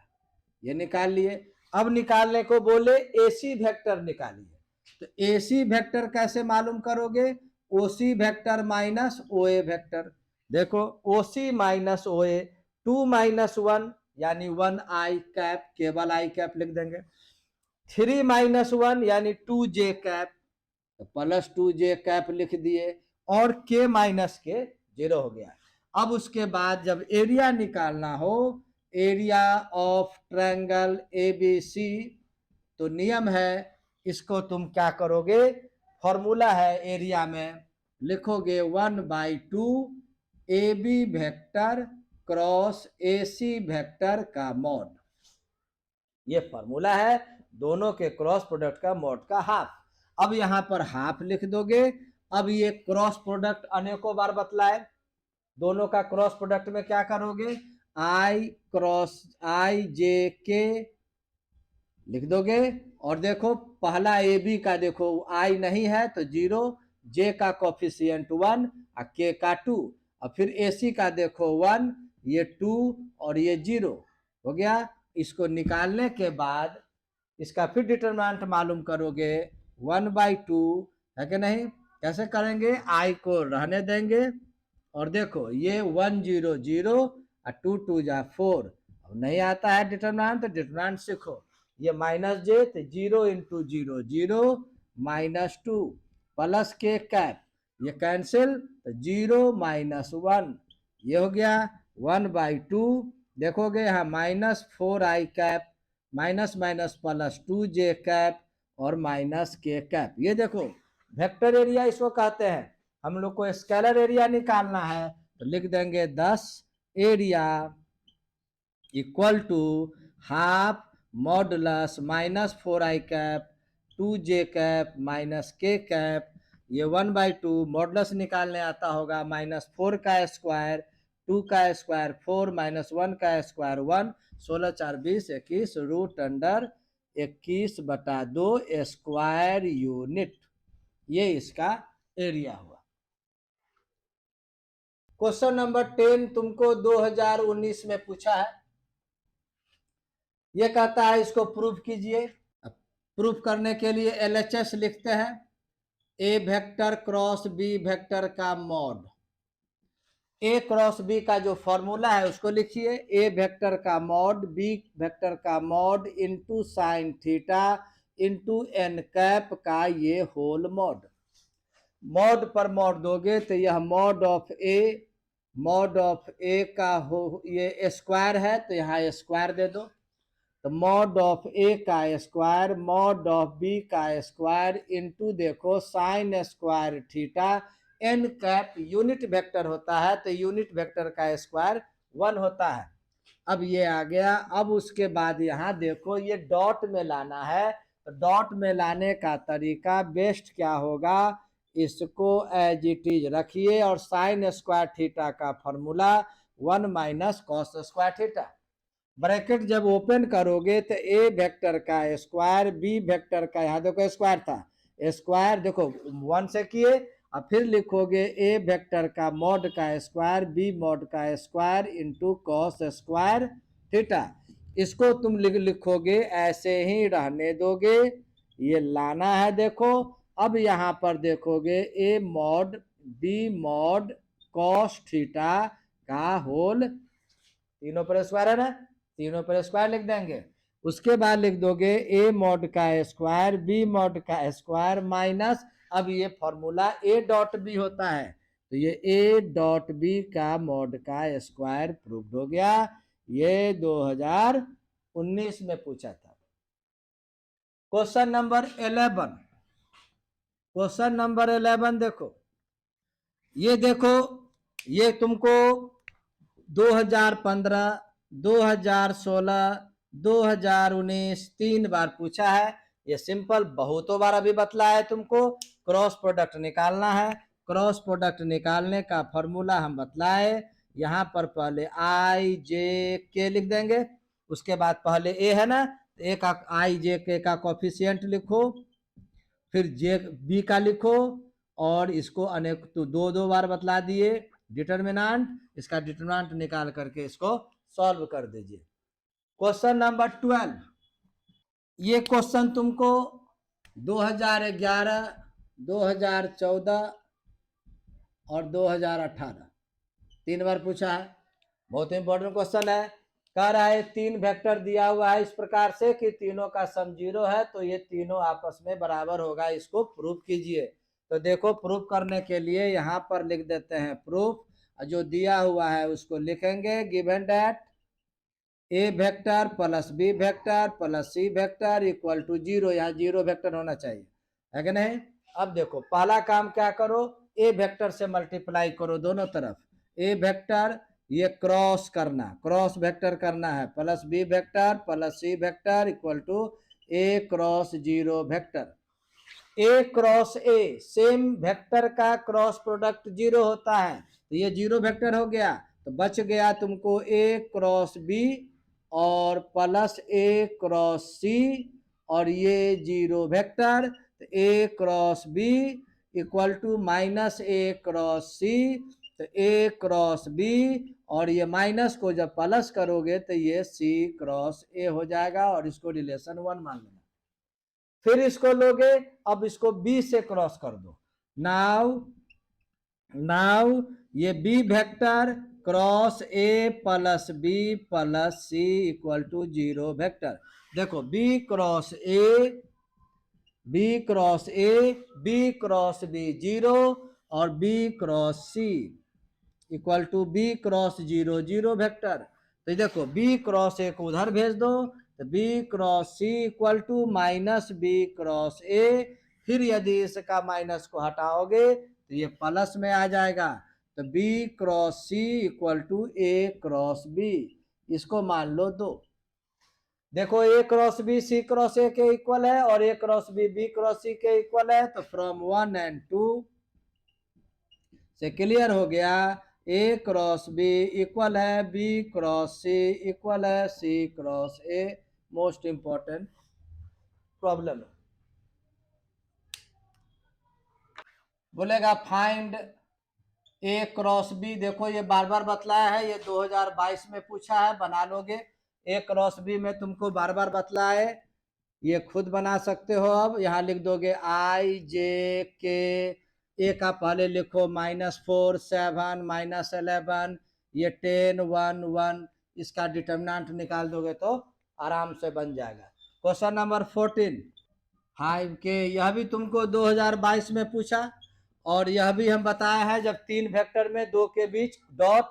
ये निकाल लिए। अब निकालने को बोले एसी वेक्टर निकालिए, तो एसी वेक्टर कैसे मालूम करोगे, ओसी वेक्टर माइनस ओए वेक्टर। देखो ओसी माइनस ओए 2 - 1 यानी 1i कैप, केवल आई कैप लिख देंगे। 3 - 1 यानी 2j कैप, तो प्लस 2j कैप लिख दिए, और k माइनस के 0 हो गया। अब उसके बाद जब एरिया निकालना हो, एरिया ऑफ ट्रायंगल ABC, तो नियम है इसको तुम क्या करोगे, फॉर्मूला है एरिया में, लिखोगे 1/2 AB vector cross AC vector का मॉड। ये फॉर्मूला है दोनों के क्रॉस प्रोडक्ट का मॉड का हाफ। अब यहां पर हाफ लिख दोगे। अब ये क्रॉस प्रोडक्ट अनेकों बार बतलाए, दोनों का क्रॉस प्रोडक्ट में क्या करोगे, आई क्रॉस आई जे के लिख दोगे। और देखो पहला ए बी का देखो आई नहीं है तो 0, जे का कोफिशिएंट 1 और के का 2, और फिर ए सी का देखो 1, ये 2 और ये 0 हो गया। इसको निकालने के बाद इसका फिर डिटरमिनेंट मालूम करोगे 1/2, है कि नहीं। कैसे करेंगे, आई को रहने देंगे, और देखो ये 1 0 0 और 2 2 जा 4, अब नहीं आता है डिटरमिनेंट तो डिटरमिनेंट सीखो, ये -j तो 0 × 0 0 -2 प्लस के कैप, ये कैंसिल तो 0 - 1, ये हो गया 1/2। देखोगे यहाँ -4i cap, minus minus plus 2j cap और माइनस के कैप। ये देखो वेक्टर एरिया इसको कहते हैं। हम लोग को स्केलर एरिया निकालना है तो लिख देंगे 10 area equal to half modulus minus 4i cap 2j cap minus k cap, ये 1/2 मॉडुलस निकालने आता होगा, -4 का स्क्वायर 2 का स्क्वायर 4 -1 का square 1, 16 4 20 21 root under 21/2 square unit, ये इसका एरिया हुआ। क्वेश्चन नंबर 10 तुमको 2019 में पूछा है। ये कहता है इसको प्रूफ कीजिए। अब प्रूफ करने के लिए LHS लिखते हैं, A vector cross B vector का मॉड। ए क्रॉस बी का जो फॉर्मूला है उसको लिखिए, ए वेक्टर का मॉड बी वेक्टर का mod into sine theta into N cap का ये होल मॉड। मॉड पर मॉड दोगे तो यह मॉड ऑफ ए का हो, ये स्क्वायर है तो यहाँ स्क्वायर दे दो, तो मॉड ऑफ ए का स्क्वायर मॉड ऑफ बी का स्क्वायर इंटू देखो sine square theta, N cap unit vector होता है तो यूनिट वेक्टर का स्क्वायर 1 होता है। अब ये आ गया। अब उसके बाद यहाँ देखो ये डॉट में लाना है, तो डॉट में लाने का तरीका बेस्ट क्या होगा, इसको एज इट इज रखिए और साइन स्क्वायर थीटा का formula 1 minus cos square theta, bracket जब ओपन करोगे तो ए वेक्टर का स्क्वायर बी वेक्टर का, यहाँ देखो स्क्वायर था, स्क्वायर देखो 1 से किए, और फिर लिखोगे ए वेक्टर का मॉड का स्क्वायर बी मॉड का square into cos square theta. इसको तुम लिखोगे ऐसे ही रहने दोगे, ये लाना है। देखो अब यहाँ पर देखोगे A mod B mod cos theta का होल, तीनों पर स्क्वायर है ना, तीनों पर स्क्वायर लिख देंगे। उसके बाद लिख दोगे ए मॉड का स्क्वायर बी मॉड का स्क्वायर माइनस, अब ये फॉर्मूला ए डॉट बी होता है तो ये ए डॉट बी का मॉड का स्क्वायर प्रूव्ड हो गया। ये 2019 में पूछा था। क्वेश्चन नंबर 11, क्वेश्चन नंबर 11 देखो, ये देखो ये तुमको 2015 2016 2019 3 बार पूछा है। ये सिंपल बहुतों बार अभी बतलाया है तुमको, क्रॉस प्रोडक्ट निकालना है। क्रॉस प्रोडक्ट निकालने का फॉर्मूला हम बतलाए, यहाँ पर पहले आई जे के लिख देंगे, उसके बाद पहले ए है ना, ए का आई जे के का कोफिशिएंट लिखो, फिर जे बी का लिखो, और इसको अनेक तो दो बार बतला दिए डिटर्मिनेंट, इसका डिटर्मिनेंट निकाल करके इसको सॉल्व कर दीजिए। क्वेश्चन नंबर 12, ये क्वेश्चन तुमको 2011 2014 और 2018 3 बार पूछा है। बहुत इंपॉर्टेंट क्वेश्चन है। कह रहा है 3 वेक्टर दिया हुआ है इस प्रकार से कि तीनों का सम 0 है, तो ये तीनों आपस में बराबर होगा, इसको प्रूफ कीजिए। तो देखो प्रूफ करने के लिए यहाँ पर लिख देते हैं प्रूफ, जो दिया हुआ है उसको लिखेंगे, given that A vector plus B vector plus C vector equal to 0, यहाँ 0 वेक्टर होना चाहिए, है कि नहीं। अब देखो पहला काम क्या करो, ए वेक्टर से मल्टीप्लाई करो दोनों तरफ, ए वेक्टर ये क्रॉस करना, क्रॉस वेक्टर करना है, plus B vector plus C vector equal to A cross 0 vector. A cross A same vector का क्रॉस प्रोडक्ट 0 होता है, तो ये 0 वेक्टर हो गया, तो बच गया तुमको ए क्रॉस बी और प्लस ए क्रॉस सी, और ये 0 वेक्टर, तो A cross B equal to minus A cross C, तो ए क्रॉस बी, और ये माइनस को जब प्लस करोगे तो ये सी क्रॉस ए हो जाएगा, और इसको रिलेशन 1 मान लेना। फिर इसको लोगे, अब इसको बी से क्रॉस कर दो, नाउ ये B vector cross A plus B plus C equal to 0 vector. देखो B cross A B cross A B cross B 0 और B cross C equal to B cross 0 0 vector. तो देखो बी क्रॉस ए को उधर भेज दो, तो B cross C equal to minus B cross A, फिर यदि इसका माइनस को हटाओगे तो ये प्लस में आ जाएगा, तो B cross C equal to A cross B, इसको मान लो 2। देखो A cross B C cross A के इक्वल है और A cross B B cross C के इक्वल है, तो फ्रॉम 1 एंड 2 से क्लियर हो गया A क्रॉस B इक्वल है B क्रॉस C इक्वल है C cross A। Most important problem बोलेगा फाइंड A क्रॉस B। देखो ये बार बार बतलाया है, ये 2022 में पूछा है, बना लोगे। A क्रॉस B में तुमको बार बार बतलाया है, ये खुद बना सकते हो। अब यहाँ लिख दोगे I J K, A का पहले लिखो -4 7 -11, ये 10 1 1, इसका डिटर्मिनेंट निकाल दोगे तो आराम से बन जाएगा। क्वेश्चन नंबर 14 5 के, यह भी तुमको 2022 में पूछा और यह भी हम बताया है, जब 3 वेक्टर में 2 के बीच डॉट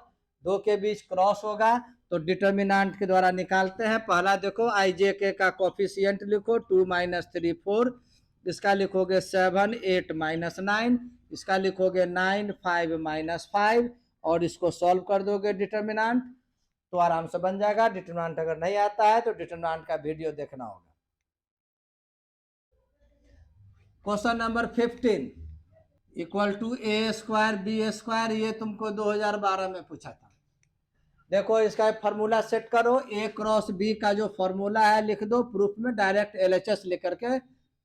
2 के बीच क्रॉस होगा तो डिटर्मिनेंट के द्वारा निकालते हैं। पहला देखो आई जे के का कोफिशिएंट लिखो 2 - 3 4, इसका लिखोगे 7 8 -9, इसका लिखोगे 9 5 -5 और इसको सॉल्व कर दोगे डिटर्मिनेंट तो आराम से बन जाएगा। डिटर्मिनेंट अगर नहीं आता है तो डिटर्मिनेंट का वीडियो देखना होगा। Question number 15 equal to A square B square, ये तुमको 2012 में पूछा था। देखो इसका फॉर्मूला सेट करो, A क्रॉस B का जो फॉर्मूला है लिख दो, प्रूफ में डायरेक्ट LHS लिख करके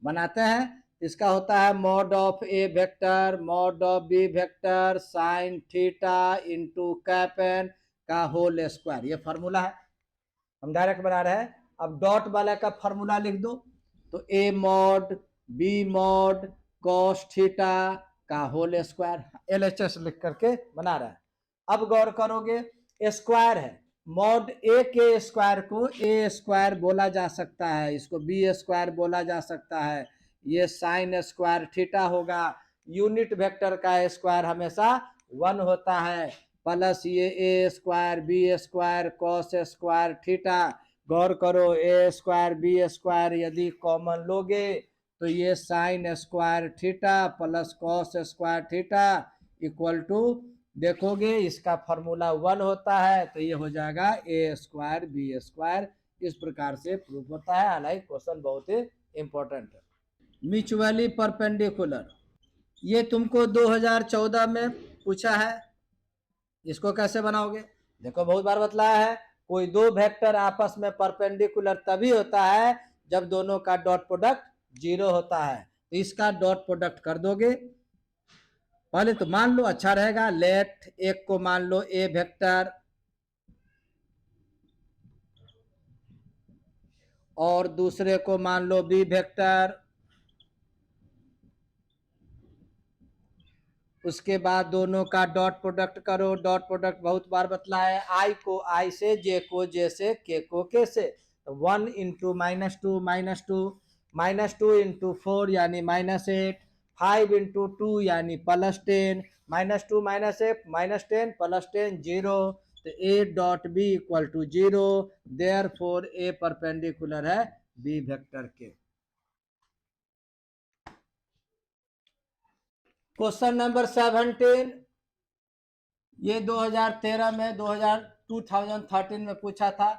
बनाते हैं। इसका होता है mod of A vector mod of B vector sine theta into cap N का होल स्क्वायर, ये फॉर्मूला है, हम डायरेक्ट बना रहे हैं। अब डॉट वाला का फॉर्मूला लिख दो, तो A mod B mod cos theta का होल स्क्वायर LHS लिख करके बना रहा है। अब गौर करोगे स्क्वायर है, मॉड ए के स्क्वायर को ए स्क्वायर बोला जा सकता है, इसको बी स्क्वायर बोला जा सकता है, ये साइन स्क्वायर थीटा होगा। यूनिट वेक्टर का स्क्वायर हमेशा 1 होता है, प्लस ये A square B square cos square theta. गौर करो ए स्क्वायर बी स्क्वायर यदि कॉमन लोगे तो ये sine square theta plus cos square theta equal to, देखोगे इसका फॉर्मूला 1 होता है तो ये हो जाएगा ए स्क्वायर बी स्क्वायर। इस प्रकार से प्रूफ होता है। हालांकि क्वेश्चन बहुत ही इंपॉर्टेंट है। म्यूचुअली परपेंडिकुलर, ये तुमको 2014 में पूछा है, इसको कैसे बनाओगे? देखो बहुत बार बतलाया है, कोई दो वेक्टर आपस में परपेंडिकुलर तभी होता है जब दोनों का डॉट प्रोडक्ट 0 होता है, तो इसका डॉट प्रोडक्ट कर दोगे। पहले तो मान लो, अच्छा रहेगा, लेट एक को मान लो ए वेक्टर और दूसरे को मान लो बी वेक्टर, उसके बाद दोनों का डॉट प्रोडक्ट करो। डॉट प्रोडक्ट बहुत बार बतलाया है, आई को आई से, जे को जे से, के को के से। तो 1 इंटू -2 -2 इंटू 4 यानी -8, 5 इंटू 2 यानी +10, -2 -8 -10 +10 0, तो A dot B equal to 0, therefore A perpendicular है बी वेक्टर के। क्वेश्चन नंबर 17, ये 2013 में 2013 में पूछा था।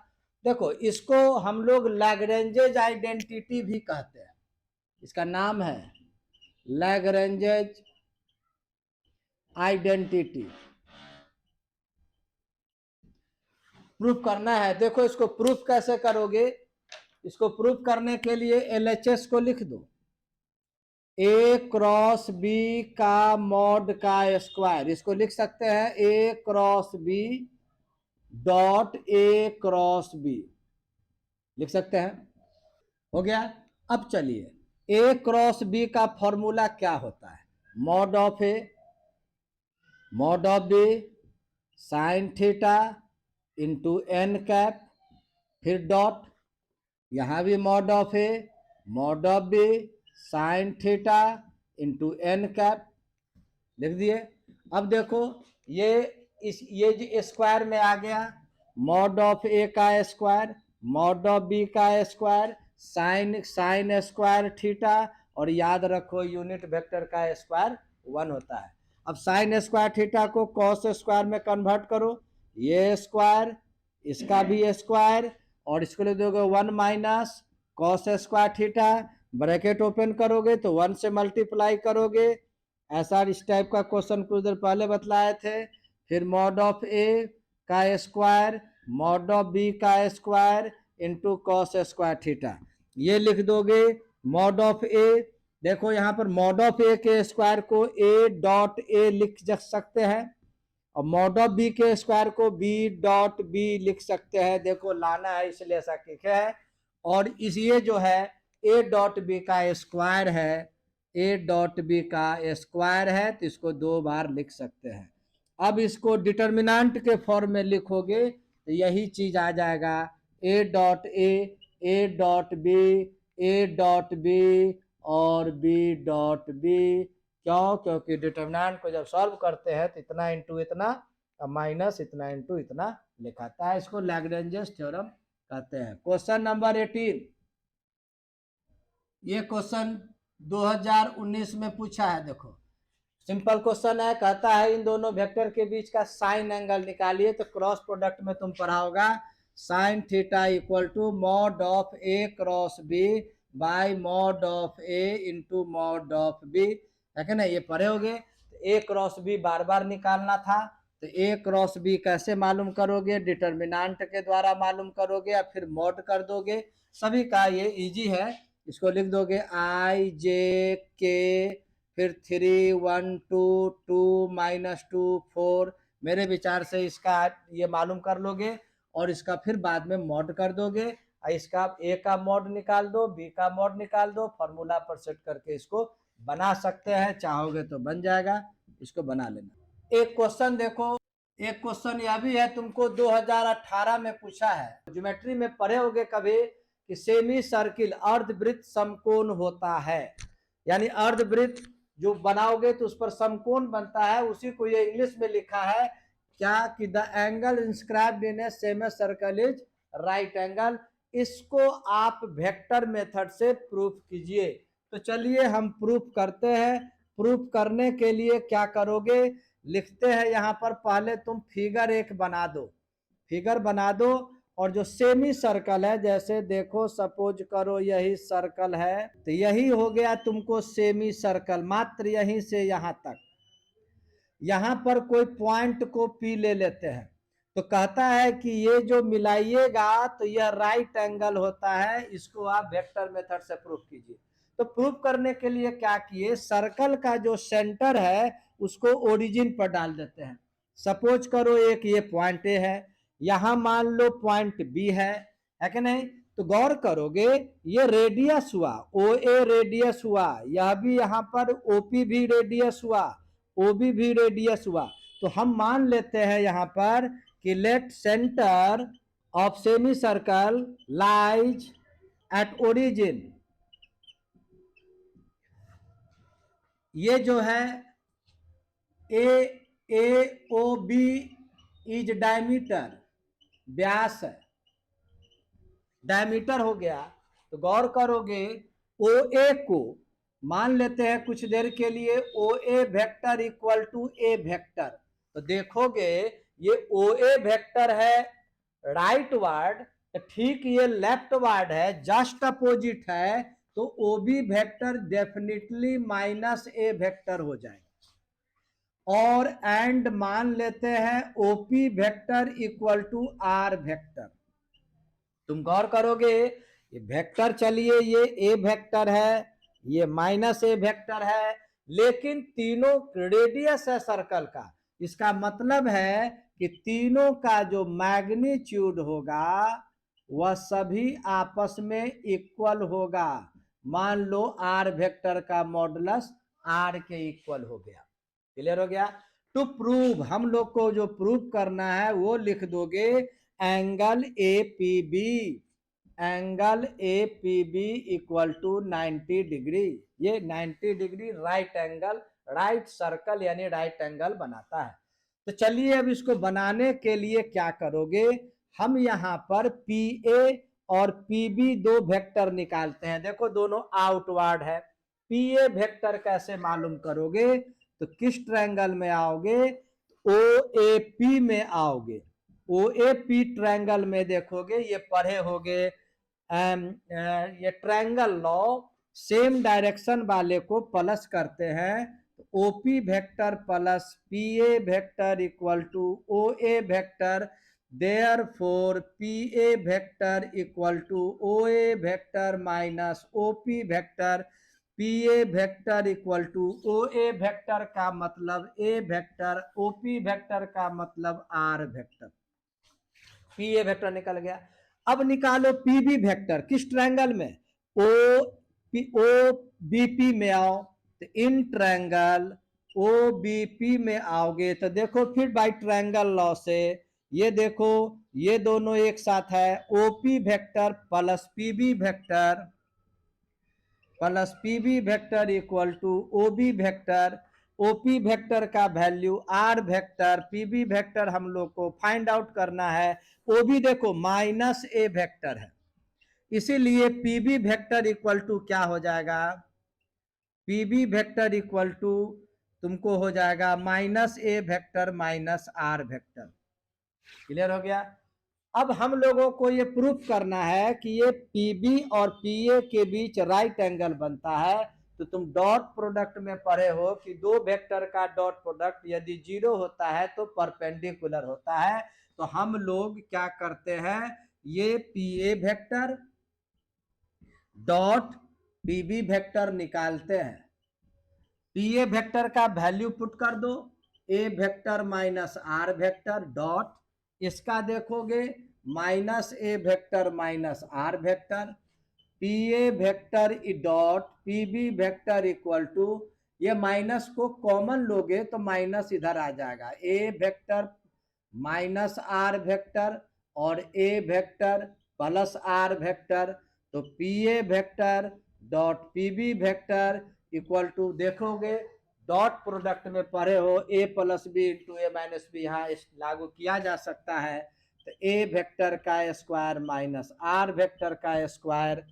देखो इसको हम लोग लैग्रेंजेज आइडेंटिटी भी कहते हैं, इसका नाम है लैग्रेंजेज आइडेंटिटी। प्रूफ करना है, देखो इसको प्रूफ कैसे करोगे? इसको प्रूफ करने के लिए LHS को लिख दो, ए क्रॉस बी का मॉड का स्क्वायर, इसको लिख सकते हैं A cross B dot A cross B, लिख सकते हैं, हो गया। अब चलिए ए क्रॉस बी का फॉर्मूला क्या होता है? Mod of A mod of B sine theta into N cap, फिर डॉट, यहां भी mod of A mod of B sine theta into N cap, लिख दिए। अब देखो ये ये स्क्वायर में आ गया, मॉड ऑफ ए का स्क्वायर मॉड ऑफ बी का स्क्वायर साइन स्क्वायर थीटा, और याद रखो यूनिट वेक्टर का स्क्वायर 1 होता है। अब साइन स्क्वायर थीटा को कॉस स्क्वायर में कन्वर्ट करो, ये स्क्वायर, इसका भी स्क्वायर, और इसको ले दोगे 1 minus cos square theta, bracket open करोगे तो 1 से मल्टीप्लाई करोगे। ऐसा इस टाइप का क्वेश्चन कुछ देर पहले बतलाए थे। फिर मॉड ऑफ ए का स्क्वायर मॉड ऑफ बी का square into cos square theta, ये लिख दोगे। मॉड ऑफ ए, देखो यहाँ पर मॉड ऑफ ए के स्क्वायर को ए डॉट ए लिख सकते हैं, और मॉड ऑफ बी के स्क्वायर को बी डॉट बी लिख सकते हैं। देखो लाना है इसलिए ऐसा लिखा है। और इस ये जो है ए डॉट बी का स्क्वायर है, ए डॉट बी का स्क्वायर है, तो इसको 2 बार लिख सकते हैं। अब इसको डिटर्मिनेंट के फॉर्म में लिखोगे तो यही चीज आ जाएगा, A dot A dot B, A dot B और बी डॉट बी। क्यों? क्योंकि डिटर्मिनेंट को जब सॉल्व करते हैं तो इतना इंटू इतना माइनस इतना इंटू इतना लिखाता है। इसको लैग्रेंज थ्योरम कहते हैं। क्वेश्चन नंबर 18, ये क्वेश्चन 2019 में पूछा है। देखो सिंपल क्वेश्चन है, कहता है इन दोनों वेक्टर के बीच का साइन एंगल निकालिए। तो क्रॉस प्रोडक्ट में तुम पढ़ा होगा sine theta equal to mod of A cross B by mod of A into mod of B, है कि नहीं? ये पढ़े होगे। तो ए क्रॉस बी बार बार निकालना था, तो ए क्रॉस बी कैसे मालूम करोगे? डिटर्मिनेंट के द्वारा मालूम करोगे या फिर मॉड कर दोगे। सभी का ये इजी है। इसको लिख दोगे आई जे के, फिर 3 1 2 2 माइनस 2 4। मेरे विचार से इसका ये मालूम कर लोगे और इसका फिर बाद में मॉड कर दोगे। इसका ए का मॉड निकाल दो, बी का मॉड निकाल दो, फॉर्मूला पर सेट करके इसको बना सकते हैं। चाहोगे तो बन जाएगा, इसको बना लेना। एक क्वेश्चन देखो, एक क्वेश्चन यह भी है, तुमको 2018 में पूछा है। ज्योमेट्री में पढ़े होगे कभी कि सेमी सर्किल अर्धवृत्त समकोण होता है, यानी अर्धवृत्त जो बनाओगे तो उस पर समकोण बनता है। उसी को ये इंग्लिश में लिखा है क्या कि the angle inscribed in a semi circle is right angle. इसको आप वेक्टर मेथड से प्रूफ कीजिए। तो चलिए हम प्रूफ करते हैं। प्रूफ करने के लिए क्या करोगे? लिखते हैं यहाँ पर, पहले तुम फिगर एक बना दो, फिगर बना दो। और जो सेमी सर्कल है, जैसे देखो सपोज करो यही सर्कल है, तो यही हो गया तुमको सेमी सर्कल, मात्र यहीं से यहां तक। यहां पर कोई पॉइंट को पी ले लेते हैं, तो कहता है कि ये जो मिलाइएगा तो यह राइट एंगल होता है। इसको आप वेक्टर मेथड से प्रूफ कीजिए। तो प्रूफ करने के लिए क्या किए, सर्कल का जो सेंटर है उसको ओरिजिन पर डाल देते हैं। सपोज करो एक ये पॉइंट ए है, यहां मान लो पॉइंट बी है कि नहीं? तो गौर करोगे ये रेडियस हुआ, ओ ए रेडियस हुआ, यह भी यहाँ पर ओपी भी रेडियस हुआ, ओबी भी रेडियस हुआ। तो हम मान लेते हैं यहाँ पर कि let centre of semi circle lies at origin. ये जो है A O B is diameter, व्यास है, डायमीटर हो गया। तो गौर करोगे ओ ए को मान लेते हैं कुछ देर के लिए O A vector equal to A vector. तो देखोगे ये ओ ए वेक्टर है राइट वर्ड, ठीक ये लेफ्ट वर्ड है, जस्ट अपोजिट है। तो O B vector definitely minus A vector हो जाएगा। और एंड मान लेते हैं OP vector equal to R vector. तुम गौर करोगे ये वेक्टर, चलिए ये ए वेक्टर है, ये माइनस ए वेक्टर है, लेकिन तीनों रेडियस है सर्कल का। इसका मतलब है कि तीनों का जो मैग्नीट्यूड होगा वह सभी आपस में इक्वल होगा। मान लो आर वेक्टर का मॉडुलस आर के इक्वल हो गया। क्लियर हो गया? टू प्रूव, हम लोग को जो प्रूव करना है वो लिख दोगे angle A P B, angle A P B equal to 90 degree. ये 90 degree right angle, right circle यानी राइट एंगल बनाता है। तो चलिए अब इसको बनाने के लिए क्या करोगे, हम यहाँ पर पी ए और पी बी दो वेक्टर निकालते हैं। देखो दोनों आउटवर्ड है। पी ए वेक्टर कैसे मालूम करोगे? तो तो किस ट्रायंगल में आओगे? ओ ए पी में आओगे। ओ ए पी ट्रायंगल में देखोगे, ये पढ़े होगे ये ट्रायंगल लॉ, सेम डायरेक्शन वाले को प्लस करते हैं तो OP vector plus P A vector equal to O A vector, therefore P A vector equal to O A vector minus O P vector, P A vector equal to O A vector का मतलब A vector, O P vector का मतलब R vector. P A vector निकल गया। अब निकालो पी बी वेक्टर किस ट्रायंगल में? ओ बी पी में आओ, तो in triangle O B P में आओगे तो देखो फिर बाई ट्रायंगल लॉ से ये देखो, ये दोनों एक साथ है, O P vector plus P B vector plus P B vector equal to O B vector. OP vector का value R vector, PB vector हम लोग को फाइंड आउट करना है। ओ भी देखो माइनस ए वेक्टर है, इसीलिए पीबी वेक्टर इक्वल टू क्या हो जाएगा? पीबी वेक्टर इक्वल टू तुमको हो जाएगा minus A vector minus R vector. Clear हो गया? अब हम लोगों को ये प्रूफ करना है कि ये पीबी और पीए के बीच राइट एंगल बनता है। तो तुम डॉट प्रोडक्ट में पढ़े हो कि दो वेक्टर का डॉट प्रोडक्ट यदि जीरो होता है तो परपेंडिकुलर होता है। तो हम लोग क्या करते हैं, ये PA vector dot PB vector निकालते हैं। पीए वेक्टर का वैल्यू पुट कर दो, A vector minus R vector dot, इसका देखोगे minus A vector minus R vector, P A vector dot P B vector equal to, ये माइनस को कॉमन लोगे तो माइनस इधर आ जाएगा, A vector minus R vector और A vector plus R vector. तो P A vector dot P B vector equal to देखोगे डॉट प्रोडक्ट में पढ़े हो A plus B into A minus B, यहाँ लागू किया जा सकता है। तो ए वेक्टर का स्क्वायर माइनस आर वेक्टर का square,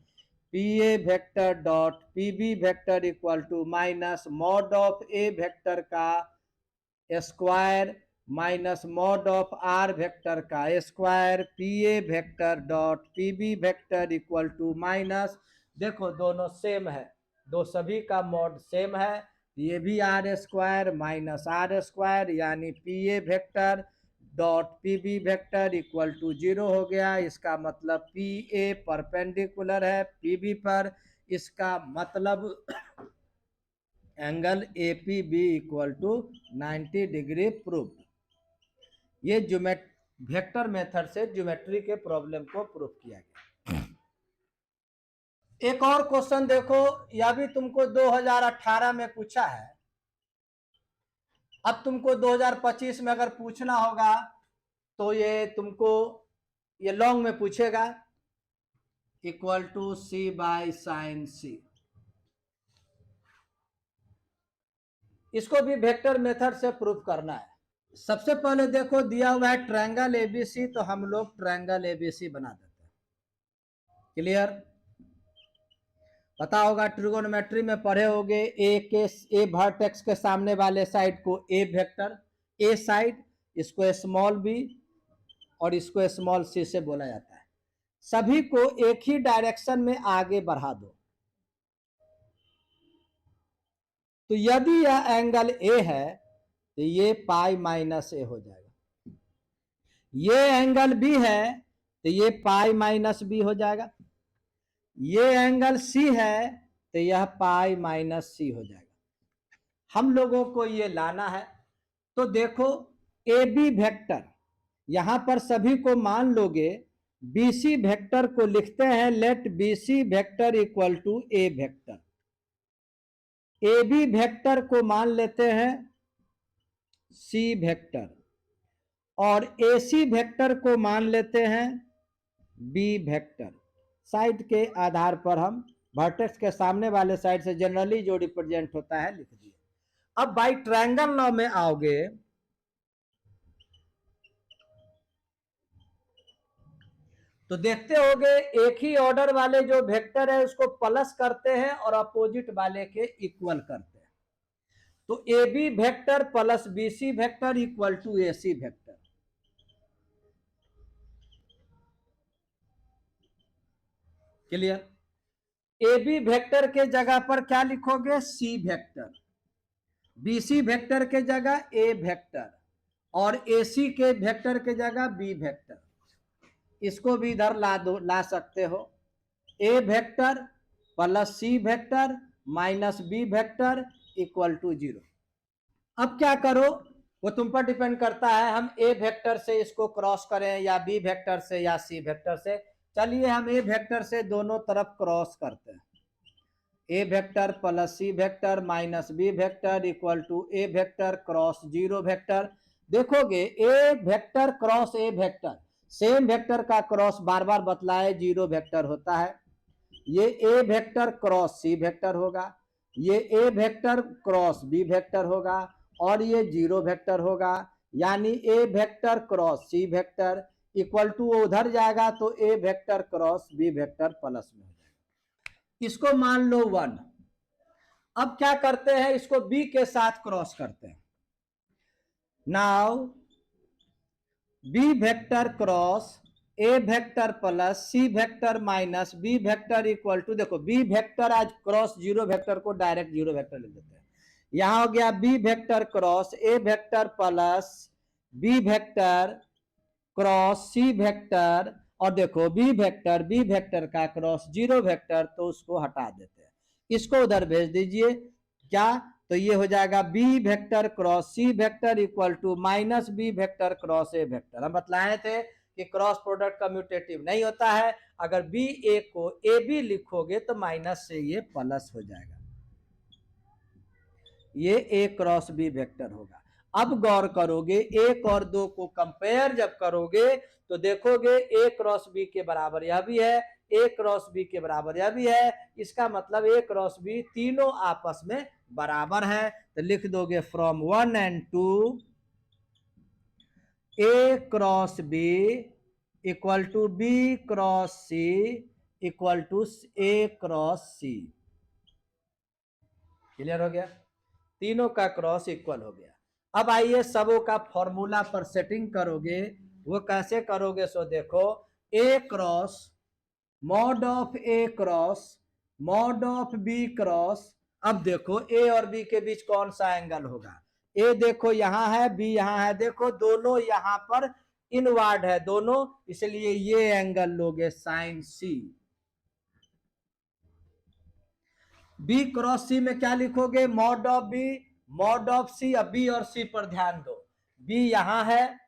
P A vector dot P B vector equal to minus mod of A vector का square minus mod of R vector का square, P A vector dot P B vector equal to minus, देखो दोनों सेम है, दो सभी का मॉड सेम है, ये भी R square minus R square, यानी P A vector dot P B vector equal to 0 हो गया। इसका मतलब पी ए परपेंडिकुलर है पी बी पर, इसका मतलब angle A P B equal to 90 degree proof. ये वेक्टर मेथड से ज्योमेट्री के प्रॉब्लम को प्रूफ किया गया। एक और क्वेश्चन देखो, यह भी तुमको 2018 में पूछा है। अब तुमको 2025 में अगर पूछना होगा तो ये तुमको ये लॉन्ग में पूछेगा, equal to C by sine C. इसको भी वेक्टर मेथड से प्रूफ करना है। सबसे पहले देखो दिया हुआ है ट्रायंगल एबीसी, तो हम लोग ट्रायंगल एबीसी बना देते हैं। क्लियर? पता होगा ट्रिगोनोमेट्री में पढ़े होगे ए वर्टेक्स के सामने वाले साइड को ए वेक्टर, ए साइड, इसको स्मॉल बी और इसको स्मॉल सी से बोला जाता है। सभी को एक ही डायरेक्शन में आगे बढ़ा दो। तो यदि यह एंगल ए है तो ये पाई माइनस ए हो जाएगा, ये एंगल बी है तो ये पाई माइनस बी हो जाएगा, ये एंगल सी है तो यह पाई माइनस सी हो जाएगा। हम लोगों को ये लाना है। तो देखो ए बी वेक्टर, यहां पर सभी को मान लोगे, बीसी वेक्टर को लिखते हैं let BC vector equal to A vector, A B vector को मान लेते हैं सी वेक्टर और ए सी वेक्टर को मान लेते हैं बी वेक्टर। साइड के आधार पर हम वर्टेक्स के सामने वाले साइड से जनरली जो रिप्रेजेंट होता है लिख दिए। अब बाई ट्रायंगल लॉ में आओगे तो देखते होगे एक ही ऑर्डर वाले जो वेक्टर है उसको प्लस करते हैं और अपोजिट वाले के इक्वल करते हैं। तो A B vector plus B C vector equal to A C vector. Clear? A B vector के जगह पर क्या लिखोगे? C vector. B C vector के जगह ए वेक्टर और ए सी के वेक्टर के जगह बी वेक्टर। इसको भी इधर ला सकते हो। A vector plus C vector minus B vector equal to 0। अब क्या करो, वो तुम पर डिपेंड करता है, हम ए वेक्टर से इसको क्रॉस करें या बी वेक्टर से या सी वेक्टर से। चलिए हम ए वेक्टर से दोनों तरफ क्रॉस करते हैं। A vector plus C vector minus B vector equal to A vector cross 0 vector. देखोगे A vector cross A vector, same vector का क्रॉस बार बार बतलाए 0 वेक्टर होता है। ये A vector cross C vector होगा, ये A vector cross B vector होगा और ये 0 वेक्टर होगा। यानी A vector cross C vector equal to उधर जाएगा तो A vector cross B vector plus में हो जाएगा। इसको मान लो 1। अब क्या करते हैं, इसको बी के साथ क्रॉस करते हैं। Now B vector cross A vector plus C vector minus B vector equal to, देखो बी वेक्टर आज क्रॉस 0 वेक्टर को डायरेक्ट 0 वेक्टर ले लेते हैं। यहां हो गया B vector cross A vector plus B vector cross C vector, और देखो बी वेक्टर का क्रॉस 0 वेक्टर, तो उसको हटा देते हैं, इसको उधर भेज दीजिए। क्या? तो ये हो जाएगा B vector cross C vector equal to minus B vector cross A vector. हम बतलाए थे कि क्रॉस प्रोडक्ट कम्यूटेटिव नहीं होता है। अगर बी ए को ए बी लिखोगे तो माइनस से ये प्लस हो जाएगा, ये ए क्रॉस बी वेक्टर होगा। अब गौर करोगे, 1 और 2 को कंपेयर जब करोगे तो देखोगे ए क्रॉस बी के बराबर यह भी है, ए क्रॉस बी के बराबर यह भी है। इसका मतलब ए क्रॉस बी तीनों आपस में बराबर है। तो लिख दोगे from 1 and 2 A cross B equal to B cross C equal to A cross C. Clear हो गया? तीनों का क्रॉस इक्वल हो गया। अब आइए सबों का फॉर्मूला पर सेटिंग करोगे, वो कैसे करोगे सो देखो। A cross mod of A cross mod of B cross. अब देखो ए और बी के बीच कौन सा एंगल होगा? ए देखो यहां है, बी यहां है, देखो दोनों यहां पर इनवर्ड है दोनों, इसलिए ये एंगल लोगे sine C. B cross C में क्या लिखोगे? Mod of B mod of C. अब बी और सी पर ध्यान दो, बी यहां है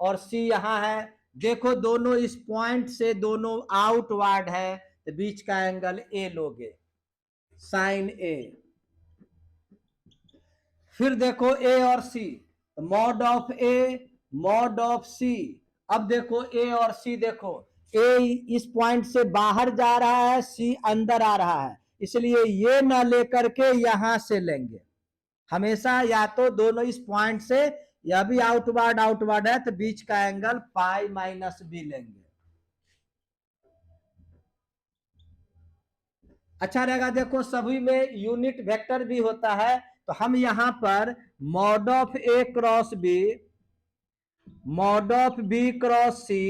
और सी यहां है, देखो दोनों इस पॉइंट से दोनों आउटवर्ड है, तो बीच का एंगल ए लोगे साइन ए। फिर देखो ए और C, mod of A mod of C. अब देखो ए और सी, देखो ए इस पॉइंट से बाहर जा रहा है, सी अंदर आ रहा है, इसलिए ये ना लेकर के यहां से लेंगे हमेशा, या तो दोनों इस पॉइंट से, यह भी आउटवर्ड है, तो बीच का एंगल पाई माइनस बी लेंगे। अच्छा रहेगा। देखो सभी में यूनिट वेक्टर भी होता है, तो हम यहां पर mod of A cross B mod of B cross C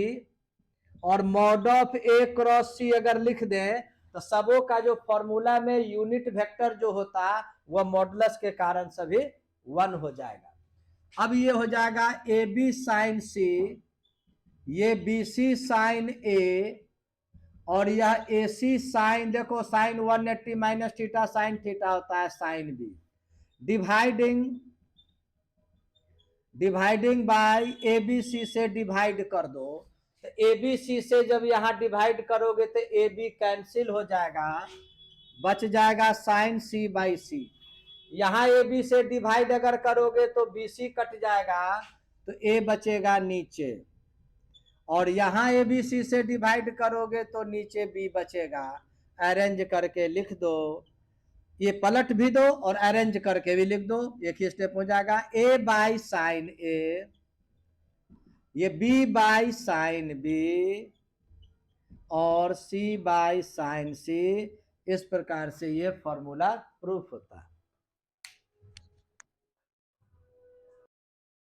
और mod of A cross C अगर लिख दें तो सबों का जो फॉर्मूला में यूनिट वेक्टर जो होता है वह मॉडुलस के कारण सभी 1 हो जाएगा। अब ये हो जाएगा ए बी साइन सी, ये बी सी साइन ए, और यह ए सी साइन, देखो sine 180 minus theta sine theta होता है sine B. Dividing by A B C से डिवाइड कर दो, तो ए बी सी से जब यहां डिवाइड करोगे तो ए बी कैंसिल हो जाएगा, बच जाएगा साइन सी बाई सी। यहां ए बी से डिवाइड अगर करोगे तो बी सी कट जाएगा, तो ए बचेगा नीचे, और यहां ए बी सी से डिवाइड करोगे तो नीचे बी बचेगा। अरेंज करके लिख दो, ये पलट भी दो और अरेंज करके भी लिख दो, एक ही स्टेप हो जाएगा। ए बाई साइन ए, ये बी बाई साइन बी और सी बाई साइन सी। इस प्रकार से ये फॉर्मूला प्रूफ होता है।